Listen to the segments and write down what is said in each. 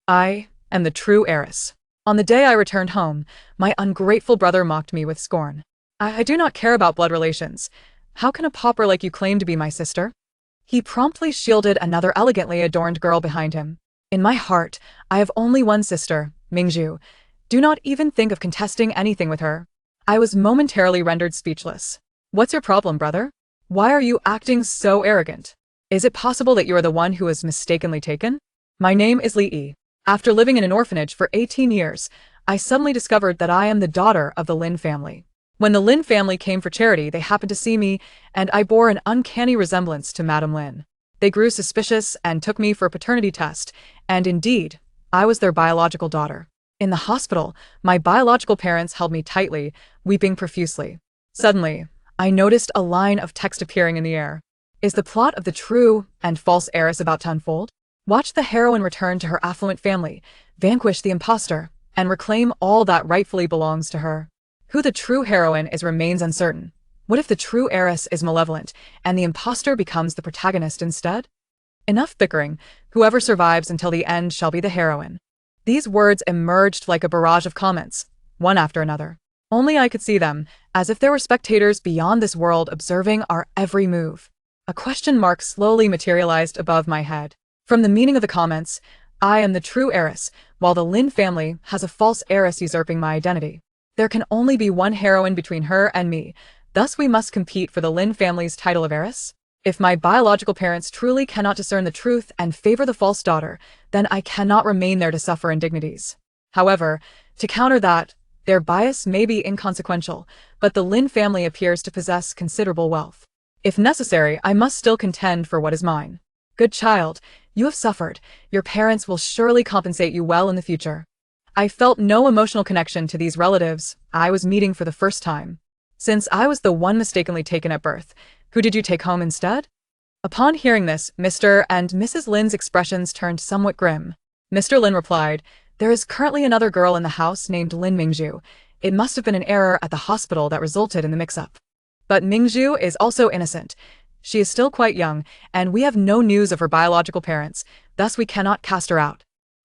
I am the true heiress. On the day I returned home, my ungrateful brother mocked me with scorn. I do not care about blood relations. How can a pauper like you claim to be my sister? He promptly shielded another elegantly adorned girl behind him. In my heart, I have only one sister, Mingju. Do not even think of contesting anything with her. I was momentarily rendered speechless. What's your problem, brother? Why are you acting so arrogant? Is it possible that you are the one who was mistakenly taken? My name is Li. After living in an orphanage for 18 years, I suddenly discovered that I am the daughter of the Lin family. When the Lin family came for charity, they happened to see me, and I bore an uncanny resemblance to Madame Lin. They grew suspicious and took me for a paternity test, and indeed, I was their biological daughter. In the hospital, my biological parents held me tightly, weeping profusely. Suddenly, I noticed a line of text appearing in the air. Is the plot of the true and false heiress about to unfold? Watch the heroine return to her affluent family, vanquish the imposter, and reclaim all that rightfully belongs to her. Who the true heroine is remains uncertain. What if the true heiress is malevolent, and the imposter becomes the protagonist instead? Enough bickering. Whoever survives until the end shall be the heroine. These words emerged like a barrage of comments, one after another. Only I could see them, as if there were spectators beyond this world observing our every move. A question mark slowly materialized above my head. From the meaning of the comments, I am the true heiress, while the Lin family has a false heiress usurping my identity. There can only be one heroine between her and me, thus we must compete for the Lin family's title of heiress. If my biological parents truly cannot discern the truth and favor the false daughter, then I cannot remain there to suffer indignities. However, to counter that, their bias may be inconsequential, but the Lin family appears to possess considerable wealth. If necessary, I must still contend for what is mine. Good child, you have suffered. Your parents will surely compensate you well in the future. I felt no emotional connection to these relatives I was meeting for the first time. Since I was the one mistakenly taken at birth, who did you take home instead? Upon hearing this, Mr. and Mrs. Lin's expressions turned somewhat grim. Mr. Lin replied, "There is currently another girl in the house named Lin Mingju. It must have been an error at the hospital that resulted in the mix-up. But Mingju is also innocent. She is still quite young, and we have no news of her biological parents, thus we cannot cast her out."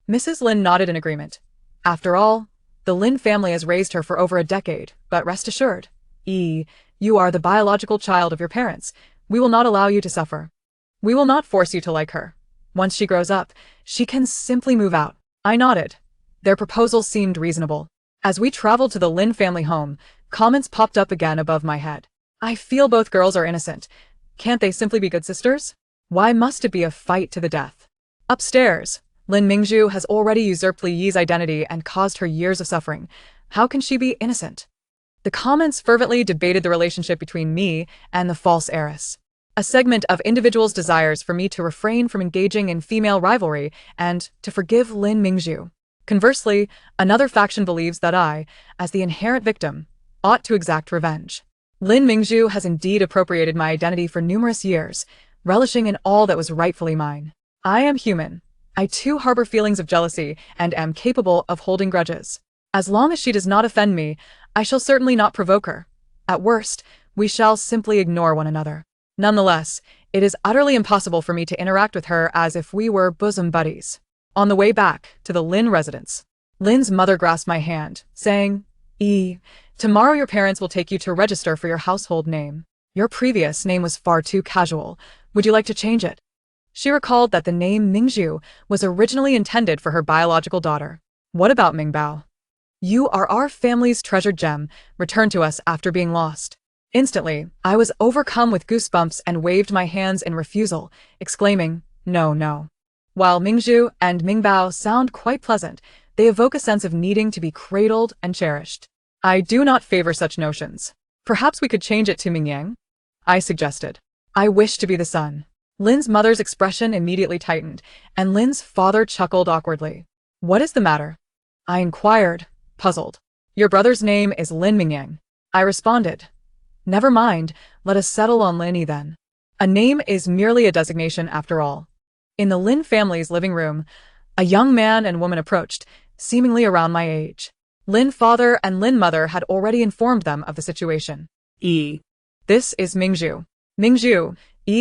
Mrs. Lin nodded in agreement. After all, the Lin family has raised her for over a decade, but rest assured, you are the biological child of your parents. We will not allow you to suffer. We will not force you to like her. Once she grows up, she can simply move out. I nodded. Their proposal seemed reasonable. As we traveled to the Lin family home, comments popped up again above my head. I feel both girls are innocent. Can't they simply be good sisters? Why must it be a fight to the death? Upstairs, Lin Mingju has already usurped Li Yi's identity and caused her years of suffering. How can she be innocent? The comments fervently debated the relationship between me and the false heiress. A segment of individuals' desires for me to refrain from engaging in female rivalry and to forgive Lin Mingju. Conversely, another faction believes that I, as the inherent victim, ought to exact revenge. Lin Mingju has indeed appropriated my identity for numerous years, relishing in all that was rightfully mine. I am human. I too harbor feelings of jealousy and am capable of holding grudges. As long as she does not offend me, I shall certainly not provoke her. At worst, we shall simply ignore one another. Nonetheless, it is utterly impossible for me to interact with her as if we were bosom buddies. On the way back to the Lin residence, Lin's mother grasped my hand, saying, Tomorrow your parents will take you to register for your household name. Your previous name was far too casual. Would you like to change it?" She recalled that the name Mingju was originally intended for her biological daughter. "What about Mingbao? You are our family's treasured gem, returned to us after being lost." Instantly, I was overcome with goosebumps and waved my hands in refusal, exclaiming, "No, no." While Mingju and Mingbao sound quite pleasant, they evoke a sense of needing to be cradled and cherished. I do not favor such notions. Perhaps we could change it to Mingyang? I suggested. I wish to be the son. Lin's mother's expression immediately tightened, and Lin's father chuckled awkwardly. "What is the matter?" I inquired, puzzled. "Your brother's name is Lin Mingyang," I responded. "Never mind, let us settle on Linny then. A name is merely a designation after all." In the Lin family's living room, a young man and woman approached, seemingly around my age. Lin father and Lin mother had already informed them of the situation. This is Mingju. Mingju,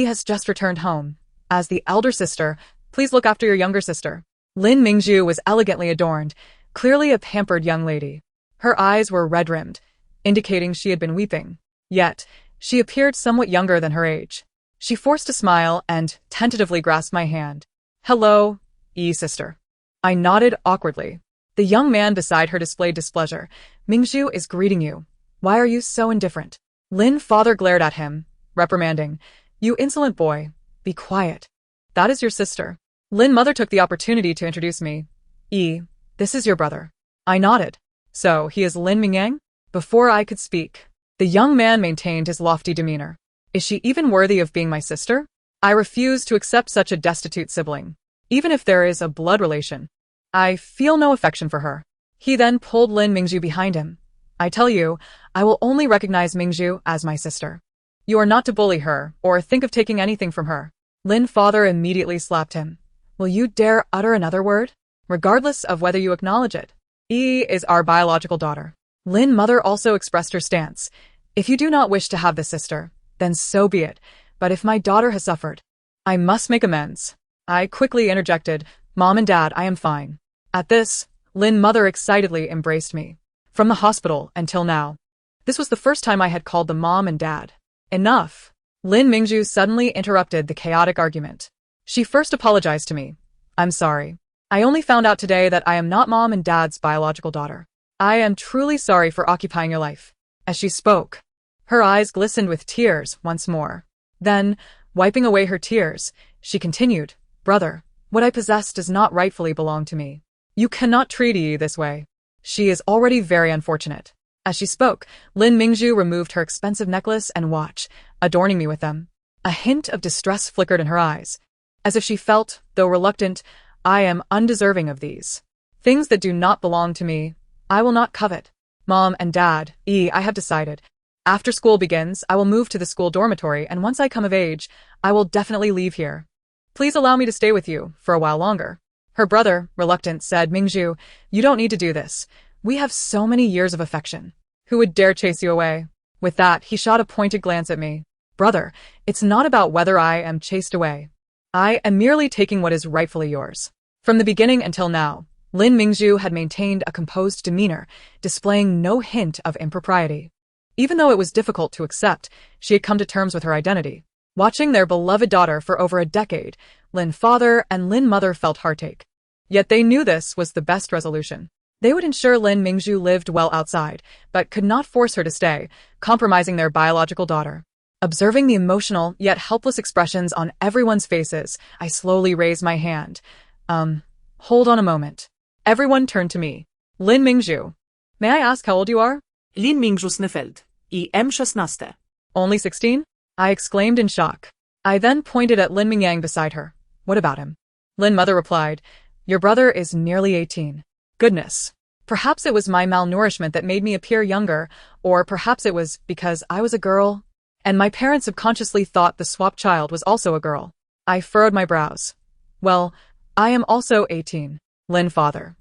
has just returned home. As the elder sister, please look after your younger sister. Lin Mingzhu was elegantly adorned, clearly a pampered young lady. Her eyes were red-rimmed, indicating she had been weeping. Yet, she appeared somewhat younger than her age. She forced a smile and tentatively grasped my hand. "Hello, sister." I nodded awkwardly. The young man beside her displayed displeasure. "Mingzhu is greeting you. Why are you so indifferent?" Lin father glared at him, reprimanding. "You insolent boy, be quiet. That is your sister." Lin mother took the opportunity to introduce me. This is your brother." I nodded. "So, he is Lin Mingyang?" Before I could speak, the young man maintained his lofty demeanor. "Is she even worthy of being my sister? I refuse to accept such a destitute sibling, even if there is a blood relation. I feel no affection for her." He then pulled Lin Mingzhu behind him. "I tell you, I will only recognize Mingzhu as my sister. You are not to bully her or think of taking anything from her." Lin father immediately slapped him. "Will you dare utter another word? Regardless of whether you acknowledge it. Is our biological daughter." Lin mother also expressed her stance. "If you do not wish to have this sister, then so be it, but if my daughter has suffered, I must make amends." I quickly interjected, "Mom and Dad, I am fine." At this, Lin mother excitedly embraced me. From the hospital until now, this was the first time I had called them Mom and Dad. "Enough." Lin Mingzhu suddenly interrupted the chaotic argument. She first apologized to me. "I'm sorry. I only found out today that I am not Mom and Dad's biological daughter. I am truly sorry for occupying your life." As she spoke, her eyes glistened with tears once more. Then, wiping away her tears, she continued, "Brother, what I possess does not rightfully belong to me. You cannot treat Yi this way. She is already very unfortunate." As she spoke, Lin Mingzhu removed her expensive necklace and watch, adorning me with them. A hint of distress flickered in her eyes, as if she felt, though reluctant, I am undeserving of these. "Things that do not belong to me, I will not covet. Mom and Dad, I have decided. After school begins, I will move to the school dormitory, and once I come of age, I will definitely leave here. Please allow me to stay with you for a while longer." Her brother, reluctant, said, "Mingzhu, you don't need to do this. We have so many years of affection. Who would dare chase you away?" With that, he shot a pointed glance at me. "Brother, it's not about whether I am chased away. I am merely taking what is rightfully yours." From the beginning until now, Lin Mingzhu had maintained a composed demeanor, displaying no hint of impropriety. Even though it was difficult to accept, she had come to terms with her identity. Watching their beloved daughter for over a decade, Lin father and Lin mother felt heartache. Yet they knew this was the best resolution. They would ensure Lin Mingzhu lived well outside, but could not force her to stay, compromising their biological daughter. Observing the emotional yet helpless expressions on everyone's faces, I slowly raised my hand. Hold on a moment." Everyone turned to me. "Lin Mingzhu, may I ask how old you are?" Lin Mingzhu Snefeld. I M16. "Only 16? I exclaimed in shock. I then pointed at Lin Mingyang beside her. "What about him?" Lin mother replied, "Your brother is nearly 18. Goodness. Perhaps it was my malnourishment that made me appear younger, or perhaps it was because I was a girl, and my parents subconsciously thought the swap child was also a girl." I furrowed my brows. "Well, I am also 18. Lin father.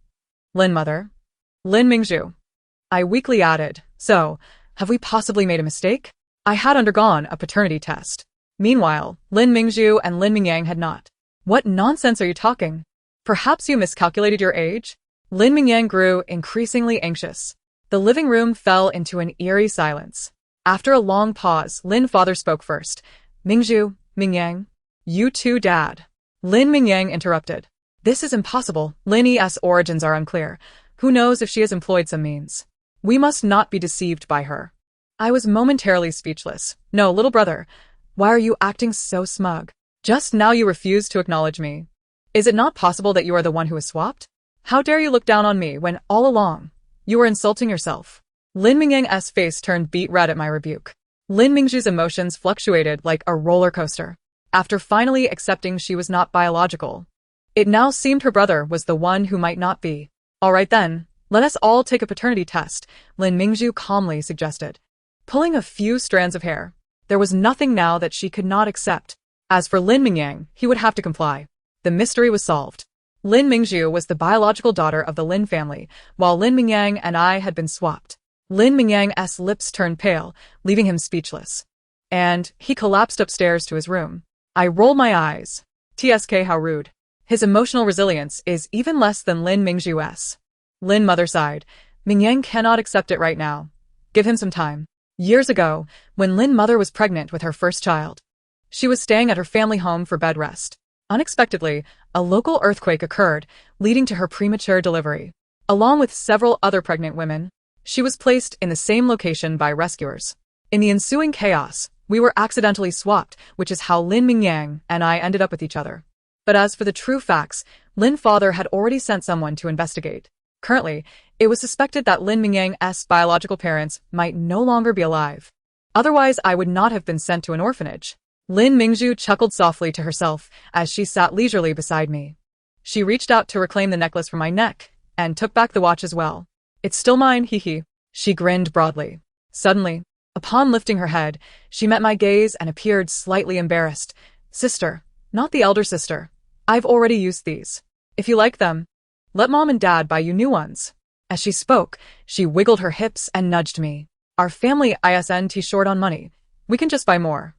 Lin mother. Lin Mingzhu." I weakly added, "So, have we possibly made a mistake?" I had undergone a paternity test. Meanwhile, Lin Mingzhu and Lin Mingyang had not. "What nonsense are you talking? Perhaps you miscalculated your age?" Lin Mingyang grew increasingly anxious. The living room fell into an eerie silence. After a long pause, Lin father spoke first. "Mingzhu, Mingyang, you too, Dad." Lin Mingyang interrupted. "This is impossible. Lin's origins are unclear. Who knows if she has employed some means? We must not be deceived by her." I was momentarily speechless. "No, little brother, why are you acting so smug? Just now you refused to acknowledge me. Is it not possible that you are the one who was swapped? How dare you look down on me when all along you were insulting yourself?" Lin Mingyang's face turned beet red at my rebuke. Lin Mingzhu's emotions fluctuated like a roller coaster. After finally accepting she was not biological, it now seemed her brother was the one who might not be. "All right then, let us all take a paternity test," Lin Mingzhu calmly suggested, pulling a few strands of hair. There was nothing now that she could not accept. As for Lin Mingyang, he would have to comply. The mystery was solved. Lin Mingzhu was the biological daughter of the Lin family, while Lin Mingyang and I had been swapped. Lin Mingyang's lips turned pale, leaving him speechless. And he collapsed upstairs to his room. I rolled my eyes. TSK, how rude. His emotional resilience is even less than Lin Mingju's. Lin Mother sighed. Mingyang cannot accept it right now. Give him some time. Years ago, when Lin Mother was pregnant with her first child, she was staying at her family home for bed rest. Unexpectedly, a local earthquake occurred, leading to her premature delivery. Along with several other pregnant women, she was placed in the same location by rescuers. In the ensuing chaos, we were accidentally swapped, which is how Lin Mingyang and I ended up with each other. But as for the true facts, Lin Father had already sent someone to investigate. Currently, it was suspected that Lin Mingyang's biological parents might no longer be alive. Otherwise, I would not have been sent to an orphanage. Lin Mingju chuckled softly to herself as she sat leisurely beside me. She reached out to reclaim the necklace from my neck and took back the watch as well. It's still mine, hee hee. She grinned broadly. Suddenly, upon lifting her head, she met my gaze and appeared slightly embarrassed. Sister, not the elder sister. I've already used these. If you like them, let Mom and Dad buy you new ones. As she spoke, she wiggled her hips and nudged me. Our family isn't short on money. We can just buy more.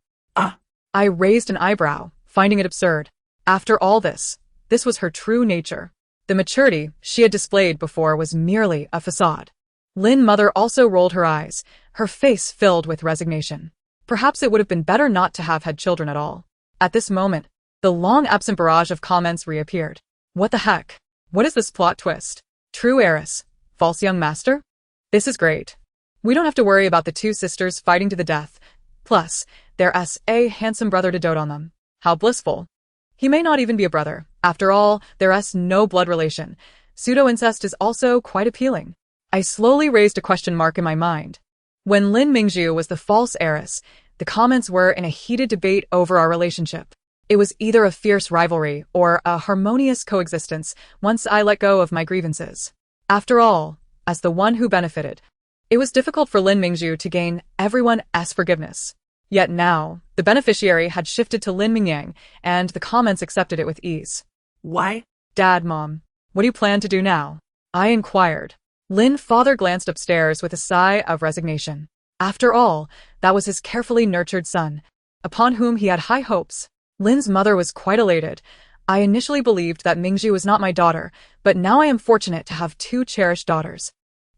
I raised an eyebrow, finding it absurd. After all this was her true nature. The maturity she had displayed before was merely a facade. Lin Mother also rolled her eyes, her face filled with resignation. Perhaps it would have been better not to have had children at all. At this moment, the long-absent barrage of comments reappeared. What the heck? What is this plot twist? True heiress? False young master? This is great. We don't have to worry about the two sisters fighting to the death. Plus, there's a handsome brother to dote on them. How blissful. He may not even be a brother. After all, there's no blood relation. Pseudo-incest is also quite appealing. I slowly raised a question mark in my mind. When Lin Mingju was the false heiress, the comments were in a heated debate over our relationship. It was either a fierce rivalry or a harmonious coexistence once I let go of my grievances. After all, as the one who benefited, it was difficult for Lin Mingju to gain everyone's forgiveness. Yet now, the beneficiary had shifted to Lin Mingyang, and the comments accepted it with ease. Why? Dad, Mom, what do you plan to do now? I inquired. Lin Father glanced upstairs with a sigh of resignation. After all, that was his carefully nurtured son, upon whom he had high hopes. Lin's mother was quite elated. I initially believed that Mingju was not my daughter, but now I am fortunate to have two cherished daughters.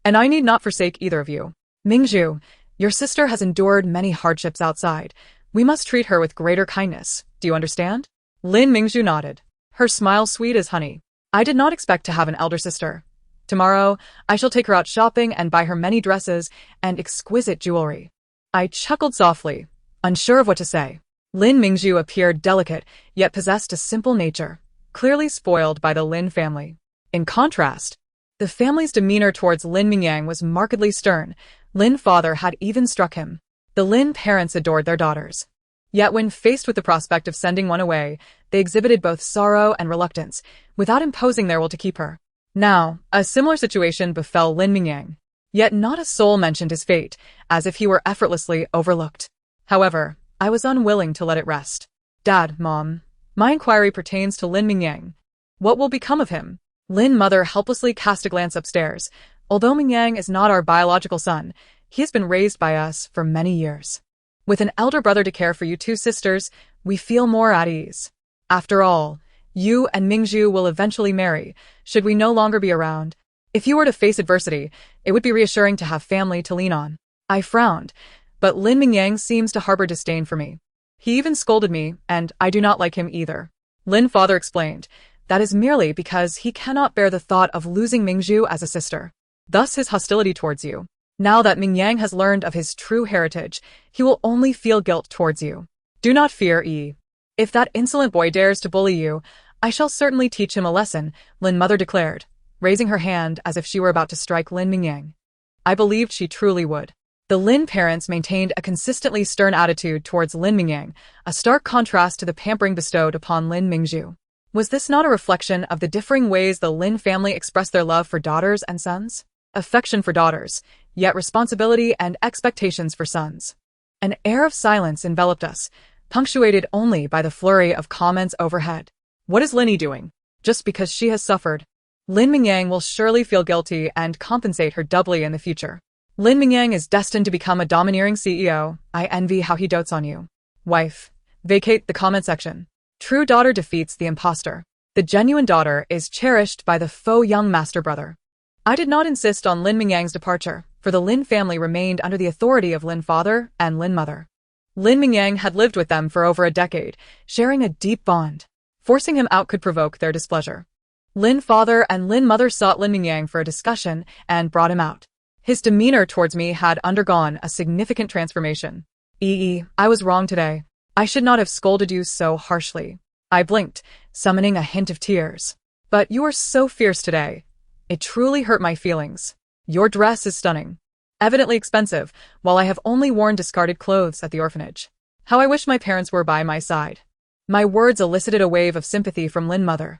And I need not forsake either of you. Mingju, your sister has endured many hardships outside. We must treat her with greater kindness. Do you understand? Lin Mingju nodded, her smile sweet as honey. I did not expect to have an elder sister. Tomorrow, I shall take her out shopping and buy her many dresses and exquisite jewelry. I chuckled softly, unsure of what to say. Lin Mingju appeared delicate, yet possessed a simple nature, clearly spoiled by the Lin family. In contrast, the family's demeanor towards Lin Mingyang was markedly stern. Lin Father had even struck him. The Lin parents adored their daughters. Yet when faced with the prospect of sending one away, they exhibited both sorrow and reluctance, without imposing their will to keep her. Now, a similar situation befell Lin Mingyang. Yet not a soul mentioned his fate, as if he were effortlessly overlooked. However, I was unwilling to let it rest. Dad, Mom, my inquiry pertains to Lin Mingyang. What will become of him? Lin Mother helplessly cast a glance upstairs. Although Mingyang is not our biological son, he has been raised by us for many years. With an elder brother to care for you two sisters, we feel more at ease. After all, you and Mingju will eventually marry, should we no longer be around. If you were to face adversity, it would be reassuring to have family to lean on. I frowned, but Lin Mingyang seems to harbor disdain for me. He even scolded me, and I do not like him either. Lin Father explained, that is merely because he cannot bear the thought of losing Mingju as a sister. Thus his hostility towards you. Now that Mingyang has learned of his true heritage, he will only feel guilt towards you. Do not fear, Yi. If that insolent boy dares to bully you, I shall certainly teach him a lesson, Lin Mother declared, raising her hand as if she were about to strike Lin Mingyang. I believed she truly would. The Lin parents maintained a consistently stern attitude towards Lin Mingyang, a stark contrast to the pampering bestowed upon Lin Mingju. Was this not a reflection of the differing ways the Lin family expressed their love for daughters and sons? Affection for daughters, yet responsibility and expectations for sons. An air of silence enveloped us, punctuated only by the flurry of comments overhead. What is Linny doing? Just because she has suffered, Lin Mingyang will surely feel guilty and compensate her doubly in the future. Lin Mingyang is destined to become a domineering CEO. I envy how he dotes on you. Wife, vacate the comment section. True daughter defeats the imposter. The genuine daughter is cherished by the faux young master brother. I did not insist on Lin Mingyang's departure, for the Lin family remained under the authority of Lin father and Lin mother. Lin Mingyang had lived with them for over a decade, sharing a deep bond. Forcing him out could provoke their displeasure. Lin father and Lin mother sought Lin Mingyang for a discussion and brought him out. His demeanor towards me had undergone a significant transformation. I was wrong today. I should not have scolded you so harshly. I blinked, summoning a hint of tears. But you are so fierce today. It truly hurt my feelings. Your dress is stunning. Evidently expensive, while I have only worn discarded clothes at the orphanage. How I wish my parents were by my side. My words elicited a wave of sympathy from Lin mother.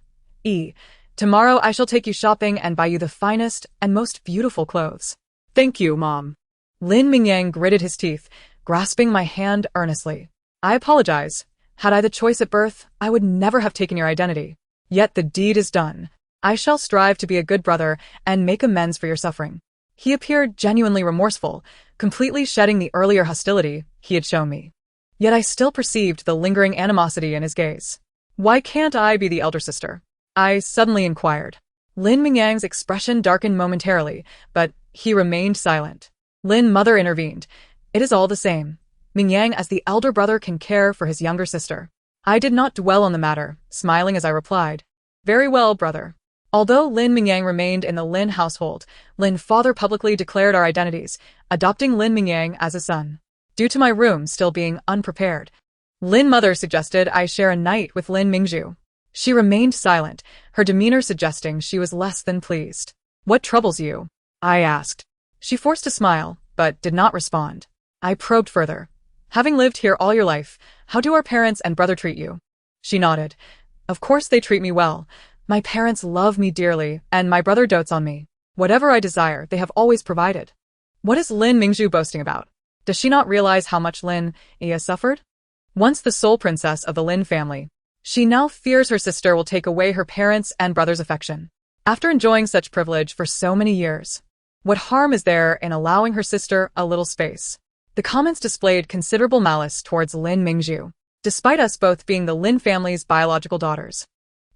Tomorrow I shall take you shopping and buy you the finest and most beautiful clothes. Thank you, Mom. Lin Mingyang gritted his teeth, grasping my hand earnestly. I apologize. Had I the choice at birth, I would never have taken your identity. Yet the deed is done. I shall strive to be a good brother and make amends for your suffering. He appeared genuinely remorseful, completely shedding the earlier hostility he had shown me. Yet I still perceived the lingering animosity in his gaze. Why can't I be the elder sister? I suddenly inquired. Lin Mingyang's expression darkened momentarily, but he remained silent. Lin mother intervened. It is all the same. Mingyang as the elder brother can care for his younger sister. I did not dwell on the matter, smiling as I replied. Very well, brother. Although Lin Mingyang remained in the Lin household, Lin father publicly declared our identities, adopting Lin Mingyang as a son. Due to my room still being unprepared, Lin mother suggested I share a night with Lin Mingzhu. She remained silent, her demeanor suggesting she was less than pleased. What troubles you? I asked. She forced a smile, but did not respond. I probed further. Having lived here all your life, how do our parents and brother treat you? She nodded. Of course they treat me well. My parents love me dearly, and my brother dotes on me. Whatever I desire, they have always provided. What is Lin Mingzhu boasting about? Does she not realize how much Lin Iya suffered? Once the sole princess of the Lin family, she now fears her sister will take away her parents' and brother's affection. After enjoying such privilege for so many years, what harm is there in allowing her sister a little space? The comments displayed considerable malice towards Lin Mingzhu, despite us both being the Lin family's biological daughters.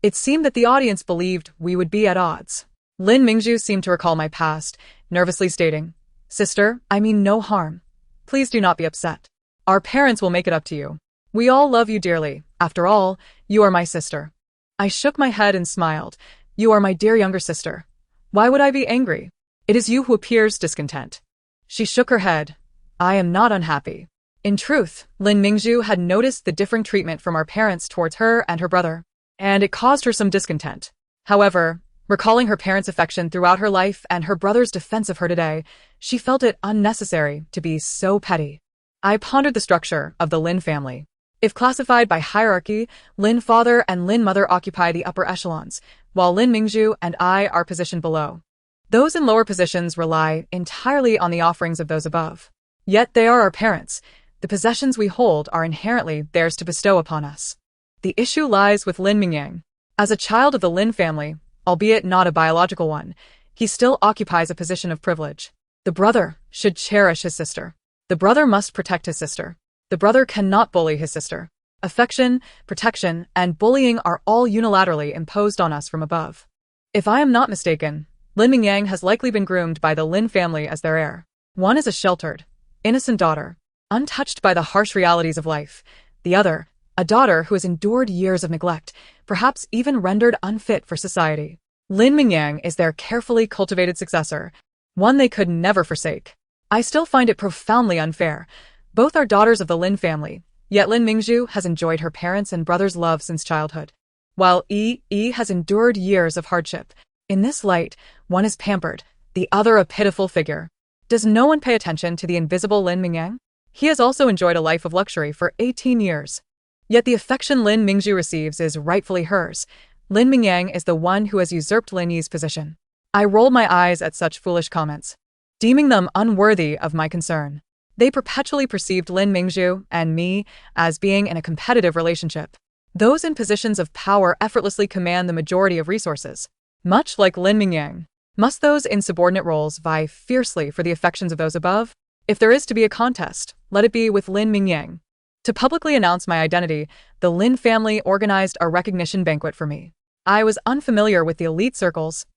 It seemed that the audience believed we would be at odds. Lin Mingzhu seemed to recall my past, nervously stating, Sister, I mean no harm. Please do not be upset. Our parents will make it up to you. We all love you dearly. After all, you are my sister. I shook my head and smiled. You are my dear younger sister. Why would I be angry? It is you who appears discontent. She shook her head. I am not unhappy. In truth, Lin Mingzhu had noticed the differing treatment from our parents towards her and her brother, and it caused her some discontent. However, recalling her parents' affection throughout her life and her brother's defense of her today, she felt it unnecessary to be so petty. I pondered the structure of the Lin family. If classified by hierarchy, Lin father and Lin mother occupy the upper echelons, while Lin Mingzhu and I are positioned below. Those in lower positions rely entirely on the offerings of those above. Yet they are our parents. The possessions we hold are inherently theirs to bestow upon us. The issue lies with Lin Mingyang. As a child of the Lin family, albeit not a biological one, he still occupies a position of privilege. The brother should cherish his sister. The brother must protect his sister. The brother cannot bully his sister. Affection, protection, and bullying are all unilaterally imposed on us from above. If I am not mistaken, Lin Mingyang has likely been groomed by the Lin family as their heir. One is a sheltered, innocent daughter, untouched by the harsh realities of life. The other, a daughter who has endured years of neglect, perhaps even rendered unfit for society. Lin Mingyang is their carefully cultivated successor, one they could never forsake. I still find it profoundly unfair. Both are daughters of the Lin family, yet Lin Mingzhu has enjoyed her parents' and brother's love since childhood, while Yi has endured years of hardship. In this light, one is pampered, the other a pitiful figure. Does no one pay attention to the invisible Lin Mingyang? He has also enjoyed a life of luxury for 18 years. Yet the affection Lin Mingzhu receives is rightfully hers. Lin Mingyang is the one who has usurped Lin Yi's position. I rolled my eyes at such foolish comments, deeming them unworthy of my concern. They perpetually perceived Lin Mingzhu and me as being in a competitive relationship. Those in positions of power effortlessly command the majority of resources. Much like Lin Mingyang, must those in subordinate roles vie fiercely for the affections of those above? If there is to be a contest, let it be with Lin Mingyang. To publicly announce my identity, the Lin family organized a recognition banquet for me. I was unfamiliar with the elite circles.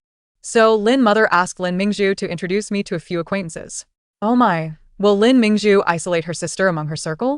So Lin Mother asked Lin Mingzhu to introduce me to a few acquaintances. Oh my, will Lin Mingzhu isolate her sister among her circle?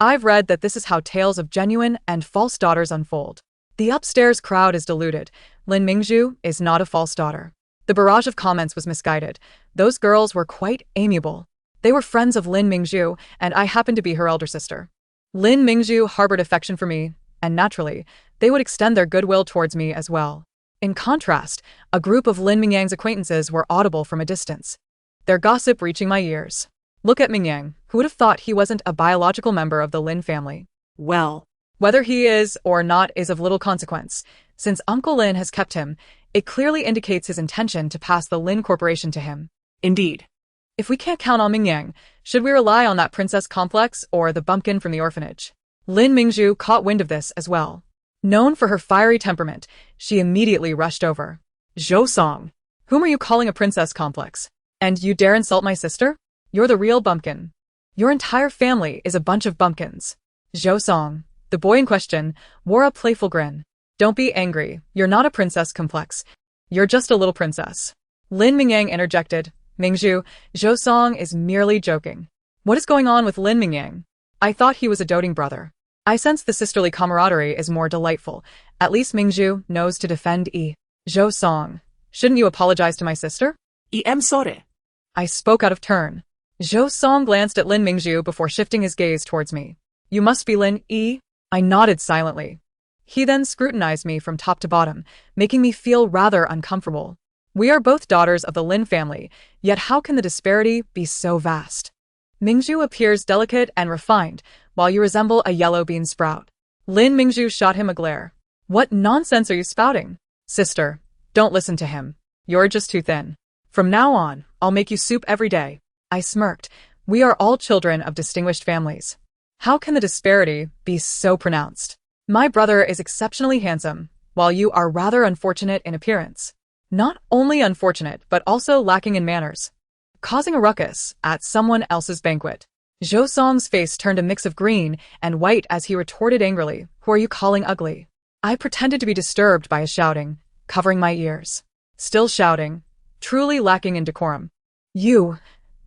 I've read that this is how tales of genuine and false daughters unfold. The upstairs crowd is deluded. Lin Mingzhu is not a false daughter. The barrage of comments was misguided. Those girls were quite amiable. They were friends of Lin Mingzhu, and I happened to be her elder sister. Lin Mingzhu harbored affection for me, and naturally, they would extend their goodwill towards me as well. In contrast, a group of Lin Mingyang's acquaintances were audible from a distance, their gossip reaching my ears. Look at Mingyang, who would have thought he wasn't a biological member of the Lin family. Well, Whether he is or not is of little consequence. Since Uncle Lin has kept him, it clearly indicates his intention to pass the Lin Corporation to him. indeed. If we can't count on Mingyang, should we rely on that princess complex or the bumpkin from the orphanage? Lin Mingzhu caught wind of this as well. Known for her fiery temperament, she immediately rushed over. Zhou Song. Whom are you calling a princess complex? And you dare insult my sister? You're the real bumpkin. Your entire family is a bunch of bumpkins. Zhou Song, the boy in question, wore a playful grin. Don't be angry, you're not a princess complex. You're just a little princess. Lin Mingyang interjected. Mingzhu, Zhou Song is merely joking. What is going on with Lin Mingyang? I thought he was a doting brother. I sense the sisterly camaraderie is more delightful. At least Mingzhu knows to defend Zhou Song. Shouldn't you apologize to my sister? Em sorry. I spoke out of turn. Zhou Song glanced at Lin Mingzhu before shifting his gaze towards me. You must be Lin E? I nodded silently. He then scrutinized me from top to bottom, making me feel rather uncomfortable. We are both daughters of the Lin family, yet how can the disparity be so vast? Mingzhu appears delicate and refined, while you resemble a yellow bean sprout. Lin Mingzhu shot him a glare. What nonsense are you spouting? Sister, don't listen to him. You're just too thin. From now on, I'll make you soup every day. I smirked. We are all children of distinguished families. How can the disparity be so pronounced? My brother is exceptionally handsome, while you are rather unfortunate in appearance. Not only unfortunate, but also lacking in manners. Causing a ruckus at someone else's banquet. Zhou Song's face turned a mix of green and white as he retorted angrily, Who are you calling ugly? I pretended to be disturbed by his shouting, covering my ears. Still shouting, truly lacking in decorum. You.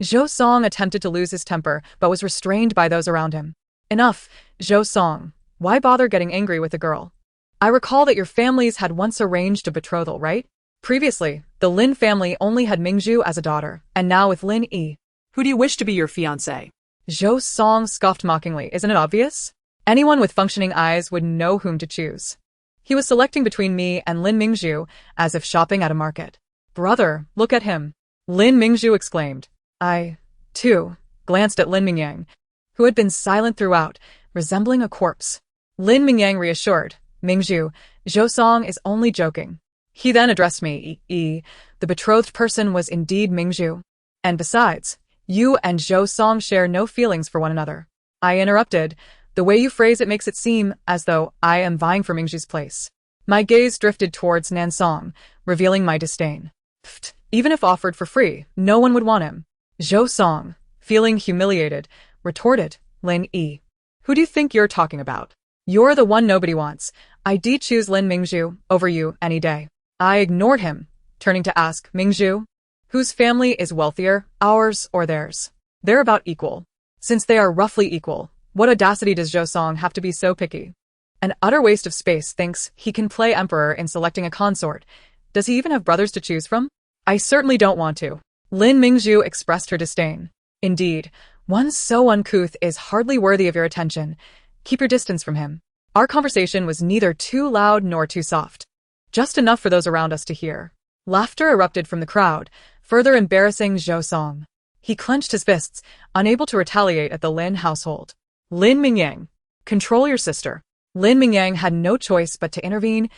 Zhou Song attempted to lose his temper, but was restrained by those around him. Enough, Zhou Song. Why bother getting angry with a girl? I recall that your families had once arranged a betrothal, right? Previously, the Lin family only had Mingzhu as a daughter, and now with Lin E. Who do you wish to be your fiancé? Zhou Song scoffed mockingly. Isn't it obvious? Anyone with functioning eyes would know whom to choose. He was selecting between me and Lin Mingzhu, as if shopping at a market. Brother, look at him. Lin Mingzhu exclaimed. I, too, glanced at Lin Mingyang, who had been silent throughout, resembling a corpse. Lin Mingyang reassured, Mingzhu, Zhou Song is only joking. He then addressed me, the betrothed person was indeed Mingzhu. And besides, you and Zhou Song share no feelings for one another. I interrupted. The way you phrase it makes it seem as though I am vying for Mingzhu's place. My gaze drifted towards Nan Song, revealing my disdain. Pfft, even if offered for free, no one would want him. Zhou Song, feeling humiliated, retorted, Lin E. Who do you think you're talking about? You're the one nobody wants. I'd choose Lin Mingzhu over you any day. I ignored him, turning to ask, Mingzhu, whose family is wealthier, ours or theirs? They're about equal. Since they are roughly equal, what audacity does Zhou Song have to be so picky? An utter waste of space thinks he can play emperor in selecting a consort. Does he even have brothers to choose from? I certainly don't want to. Lin Mingzhu expressed her disdain. Indeed, one so uncouth is hardly worthy of your attention. Keep your distance from him. Our conversation was neither too loud nor too soft. Just enough for those around us to hear. Laughter erupted from the crowd, further embarrassing Zhou Song. He clenched his fists, unable to retaliate at the Lin household. Lin Mingyang, control your sister. Lin Mingyang had no choice but to intervene.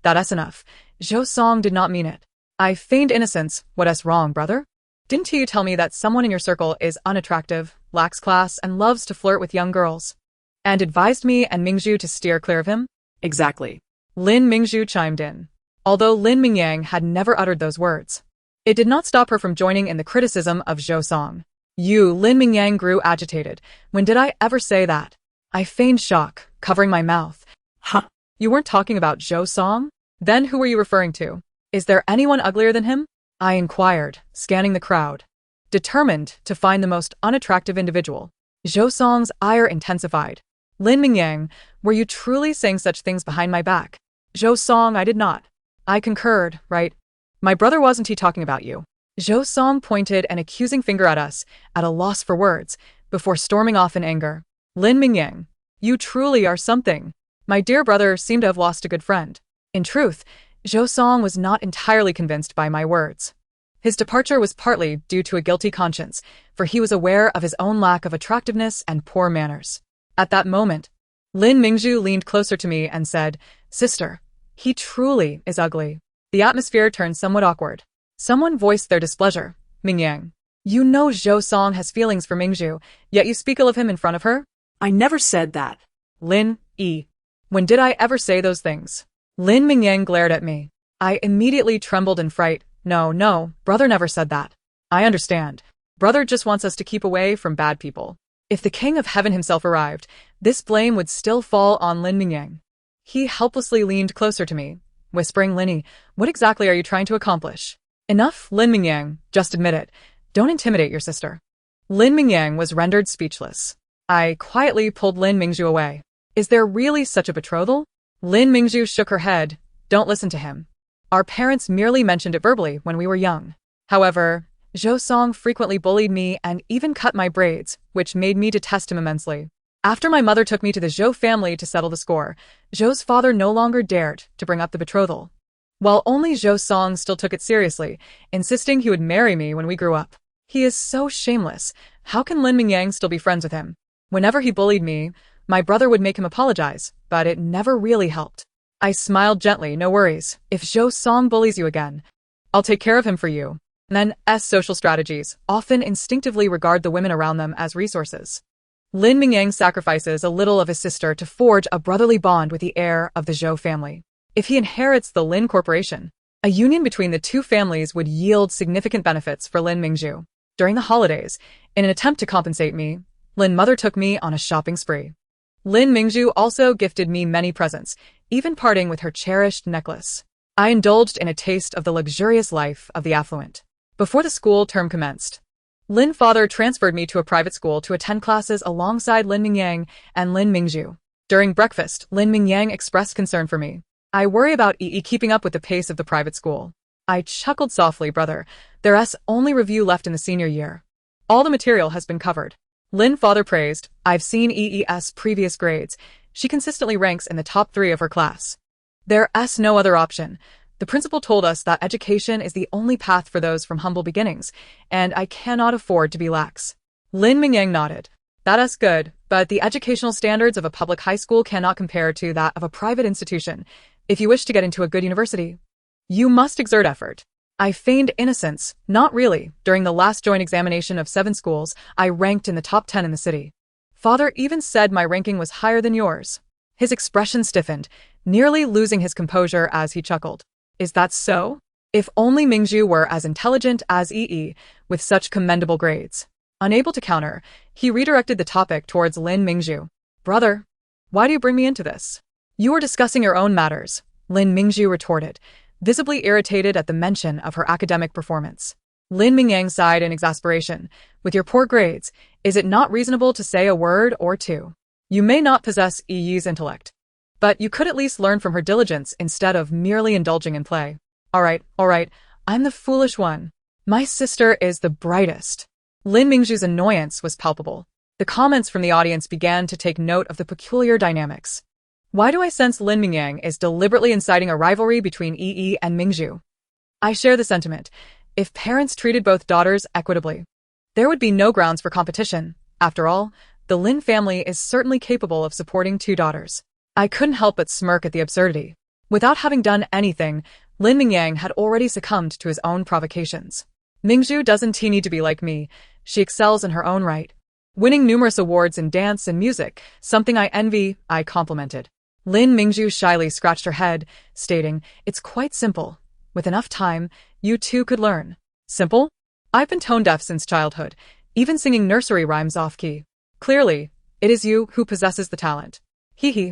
That's enough. Zhou Song did not mean it. I feigned innocence. What's wrong, brother? Didn't you tell me that someone in your circle is unattractive, lacks class, and loves to flirt with young girls? And advised me and Mingzhu to steer clear of him? Exactly. Lin Mingzhu chimed in. Although Lin Mingyang had never uttered those words, it did not stop her from joining in the criticism of Zhou Song. Lin Mingyang grew agitated. When did I ever say that? I feigned shock, covering my mouth. Huh. You weren't talking about Zhou Song? Then who were you referring to? Is there anyone uglier than him? I inquired, scanning the crowd, determined to find the most unattractive individual. Zhou Song's ire intensified. Lin Mingyang, were you truly saying such things behind my back? Zhou Song, I did not. I concurred, right? My brother, wasn't he talking about you? Zhou Song pointed an accusing finger at us, at a loss for words, before storming off in anger. Lin Mingyang, you truly are something. My dear brother seemed to have lost a good friend. In truth, Zhou Song was not entirely convinced by my words. His departure was partly due to a guilty conscience, for he was aware of his own lack of attractiveness and poor manners. At that moment, Lin Mingzhu leaned closer to me and said, "Sister, he truly is ugly." The atmosphere turned somewhat awkward. Someone voiced their displeasure. Mingyang, you know Zhou Song has feelings for Mingzhu, yet you speak ill of him in front of her? I never said that. Lin, when did I ever say those things? Lin Mingyang glared at me. I immediately trembled in fright. No, brother never said that. I understand. Brother just wants us to keep away from bad people. If the King of Heaven himself arrived, this blame would still fall on Lin Mingyang. He helplessly leaned closer to me, whispering, Linny, what exactly are you trying to accomplish? Enough, Lin Mingyang, just admit it. Don't intimidate your sister. Lin Mingyang was rendered speechless. I quietly pulled Lin Mingzhu away. Is there really such a betrothal? Lin Mingzhu shook her head. Don't listen to him. Our parents merely mentioned it verbally when we were young. However, Zhou Song frequently bullied me and even cut my braids, which made me detest him immensely. After my mother took me to the Zhou family to settle the score, Zhou's father no longer dared to bring up the betrothal, while only Zhou Song still took it seriously, insisting he would marry me when we grew up. He is so shameless. How can Lin Mingyang still be friends with him? Whenever he bullied me, my brother would make him apologize, but it never really helped. I smiled gently, no worries. If Zhou Song bullies you again, I'll take care of him for you. Men's social strategies often instinctively regard the women around them as resources. Lin Mingyang sacrifices a little of his sister to forge a brotherly bond with the heir of the Zhou family. If he inherits the Lin Corporation, a union between the two families would yield significant benefits for Lin Mingzhu. During the holidays, in an attempt to compensate me, Lin Mother took me on a shopping spree. Lin Mingzhu also gifted me many presents, even parting with her cherished necklace. I indulged in a taste of the luxurious life of the affluent. Before the school term commenced, Lin Father transferred me to a private school to attend classes alongside Lin Mingyang and Lin Mingzhu. During breakfast, Lin Mingyang expressed concern for me. I worry about keeping up with the pace of the private school. I chuckled softly, brother. There's only review left in the senior year. All the material has been covered. Lin Father praised. I've seen EE's previous grades. She consistently ranks in the top 3 of her class. There's no other option. The principal told us that education is the only path for those from humble beginnings, and I cannot afford to be lax. Lin Mingyang nodded. That's good, but the educational standards of a public high school cannot compare to that of a private institution. If you wish to get into a good university, you must exert effort. I feigned innocence. Not really. During the last joint examination of 7 schools, I ranked in the top 10 in the city. Father even said my ranking was higher than yours. His expression stiffened, nearly losing his composure as he chuckled. Is that so? If only Mingzhu were as intelligent as with such commendable grades. Unable to counter, he redirected the topic towards Lin Mingzhu. Brother, why do you bring me into this? You are discussing your own matters, Lin Mingzhu retorted, visibly irritated at the mention of her academic performance. Lin Mingyang sighed in exasperation. With your poor grades, is it not reasonable to say a word or two? You may not possess Yi's intellect, but you could at least learn from her diligence instead of merely indulging in play. All right, I'm the foolish one. My sister is the brightest. Lin Mingzhu's annoyance was palpable. The comments from the audience began to take note of the peculiar dynamics. Why do I sense Lin Mingyang is deliberately inciting a rivalry between and Mingzhu? I share the sentiment. If parents treated both daughters equitably, there would be no grounds for competition. After all, the Lin family is certainly capable of supporting 2 daughters. I couldn't help but smirk at the absurdity. Without having done anything, Lin Mingyang had already succumbed to his own provocations. Mingzhu doesn't need to be like me. She excels in her own right, winning numerous awards in dance and music, something I envy. I complimented. Lin Mingzhu shyly scratched her head, stating, it's quite simple. With enough time, you too could learn. Simple? I've been tone deaf since childhood, even singing nursery rhymes off-key. Clearly, it is you who possesses the talent.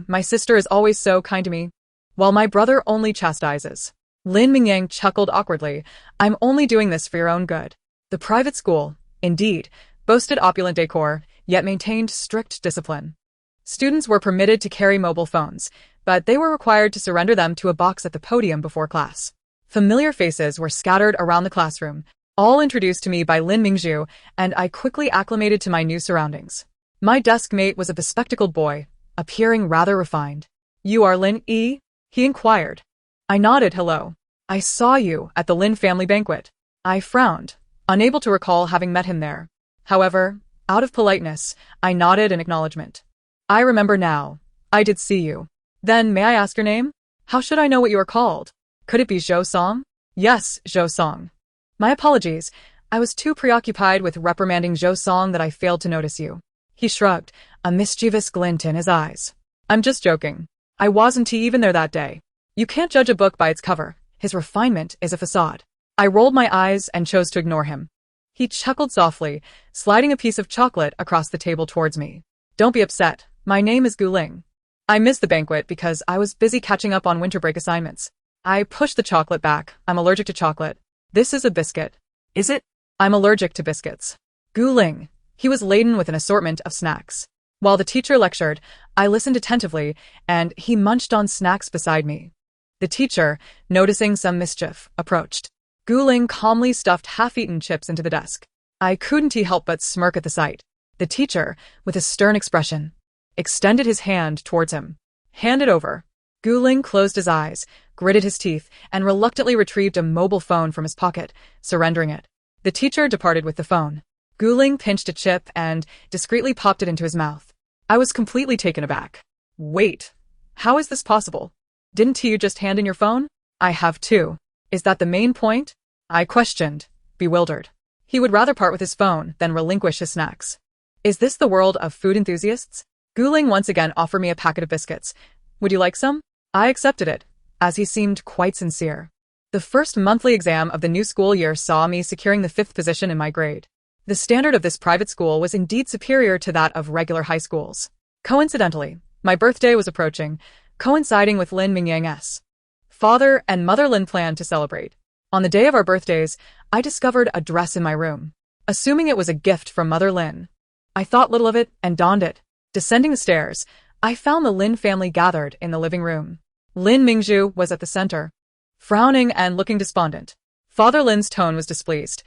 My sister is always so kind to me. while my brother only chastises. Lin Mingyang chuckled awkwardly. I'm only doing this for your own good. The private school, indeed, boasted opulent decor, yet maintained strict discipline. Students were permitted to carry mobile phones, but they were required to surrender them to a box at the podium before class. Familiar faces were scattered around the classroom, all introduced to me by Lin Mingzhu, and I quickly acclimated to my new surroundings. My desk mate was a bespectacled boy, appearing rather refined. You are Lin E? He inquired. I nodded hello. I saw you at the Lin family banquet. I frowned, unable to recall having met him there. However, out of politeness, I nodded in acknowledgement. I remember now. I did see you. Then may I ask your name? How should I know what you are called? Could it be Zhou Song? Yes, Zhou Song. My apologies. I was too preoccupied with reprimanding Zhou Song that I failed to notice you. He shrugged, a mischievous glint in his eyes. I'm just joking. I wasn't even there that day. You can't judge a book by its cover. His refinement is a facade. I rolled my eyes and chose to ignore him. He chuckled softly, sliding a piece of chocolate across the table towards me. Don't be upset. My name is Gu Ling. I missed the banquet because I was busy catching up on winter break assignments. I pushed the chocolate back. I'm allergic to chocolate. This is a biscuit. Is it? I'm allergic to biscuits. Gu Ling. He was laden with an assortment of snacks. While the teacher lectured, I listened attentively, and he munched on snacks beside me. The teacher, noticing some mischief, approached. Gu Ling calmly stuffed half-eaten chips into the desk. I couldn't help but smirk at the sight. The teacher, with a stern expression, extended his hand towards him. Hand it over. Gu Ling closed his eyes, gritted his teeth, and reluctantly retrieved a mobile phone from his pocket, surrendering it. The teacher departed with the phone. Gu Ling pinched a chip and discreetly popped it into his mouth. I was completely taken aback. Wait, how is this possible? Didn't you just hand in your phone? I have too. Is that the main point? I questioned, bewildered. He would rather part with his phone than relinquish his snacks. Is this the world of food enthusiasts? Gu Ling once again offered me a packet of biscuits. Would you like some? I accepted it, as he seemed quite sincere. The first monthly exam of the new school year saw me securing the 5th position in my grade. The standard of this private school was indeed superior to that of regular high schools. Coincidentally, my birthday was approaching, coinciding with Lin Mingyang's. Father and Mother Lin planned to celebrate. On the day of our birthdays, I discovered a dress in my room. Assuming it was a gift from Mother Lin, I thought little of it and donned it. Descending the stairs, I found the Lin family gathered in the living room. Lin Mingzhu was at the center, frowning and looking despondent. Father Lin's tone was displeased.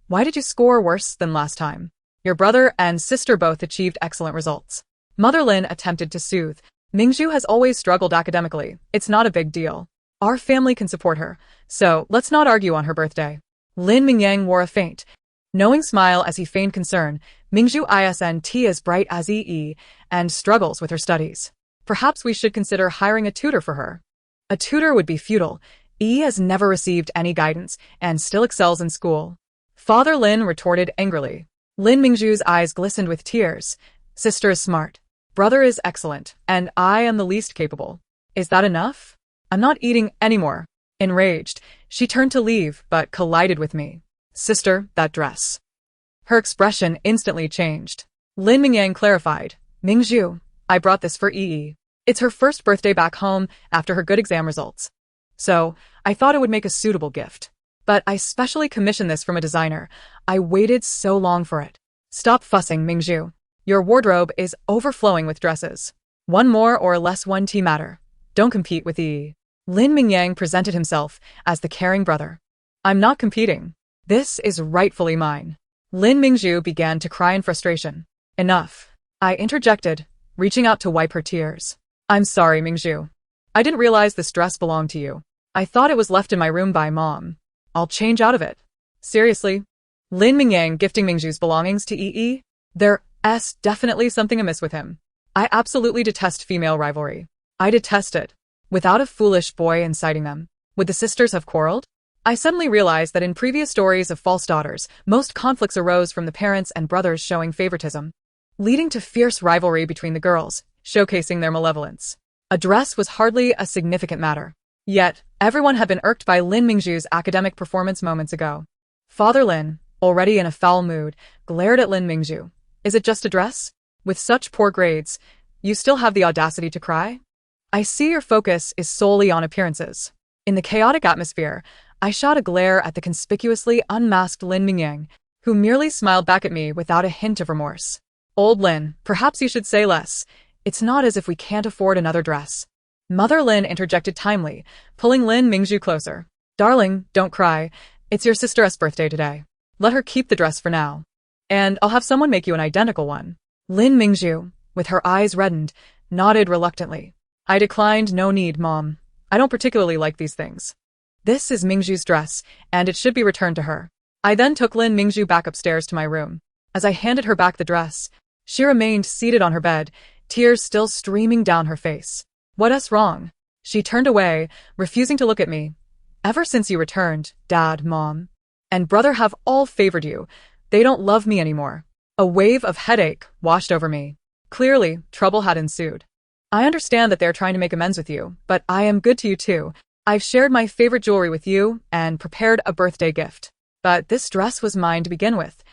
Why did you score worse than last time? Your brother and sister both achieved excellent results. Mother Lin attempted to soothe. Mingzhu has always struggled academically. It's not a big deal. Our family can support her, so let's not argue on her birthday. Lin Mingyang wore a faint, knowing smile as he feigned concern. Mingzhu isn't as bright as Yi and struggles with her studies. Perhaps we should consider hiring a tutor for her. A tutor would be futile. Yi has never received any guidance and still excels in school. Father Lin retorted angrily. Lin Mingzhu's eyes glistened with tears. Sister is smart. Brother is excellent, and I am the least capable. Is that enough? I'm not eating anymore. Enraged, she turned to leave, but collided with me. Sister, that dress. Her expression instantly changed. Lin Mingyang clarified. Mingzhu, I brought this for Yi. It's her first birthday back home after her good exam results. So, I thought it would make a suitable gift. But I specially commissioned this from a designer. I waited so long for it. Stop fussing, Mingzhu. Your wardrobe is overflowing with dresses. One more or less one tea matter. Don't compete with Yi. Lin Mingyang presented himself as the caring brother. I'm not competing. This is rightfully mine. Lin Mingzhu began to cry in frustration. Enough. I interjected, reaching out to wipe her tears. I'm sorry, Mingzhu. I didn't realize this dress belonged to you. I thought it was left in my room by Mom. I'll change out of it. Seriously? Lin Mingyang gifting Mingzhu's belongings to Yi? There's definitely something amiss with him. I absolutely detest female rivalry. I detest it. Without a foolish boy inciting them, would the sisters have quarreled? I suddenly realized that in previous stories of false daughters, most conflicts arose from the parents and brothers showing favoritism, leading to fierce rivalry between the girls, showcasing their malevolence. A dress was hardly a significant matter. Yet, everyone had been irked by Lin Mingzhu's academic performance moments ago. Father Lin, already in a foul mood, glared at Lin Mingzhu. Is it just a dress? With such poor grades, you still have the audacity to cry? I see your focus is solely on appearances. In the chaotic atmosphere, I shot a glare at the conspicuously unmasked Lin Mingyang, who merely smiled back at me without a hint of remorse. Old Lin, perhaps you should say less. It's not as if we can't afford another dress. Mother Lin interjected timely, pulling Lin Mingzhu closer. Darling, don't cry. It's your sister's birthday today. Let her keep the dress for now. And I'll have someone make you an identical one. Lin Mingzhu, with her eyes reddened, nodded reluctantly. I declined. No need, Mom. I don't particularly like these things. This is Mingzhu's dress, and it should be returned to her. I then took Lin Mingzhu back upstairs to my room. As I handed her back the dress, she remained seated on her bed, tears still streaming down her face. What's wrong? She turned away, refusing to look at me. Ever since you returned, Dad, Mom, and Brother have all favored you. They don't love me anymore. A wave of headache washed over me. Clearly, trouble had ensued. I understand that they're trying to make amends with you, but I am good to you too. I've shared my favorite jewelry with you and prepared a birthday gift. But this dress was mine to begin with.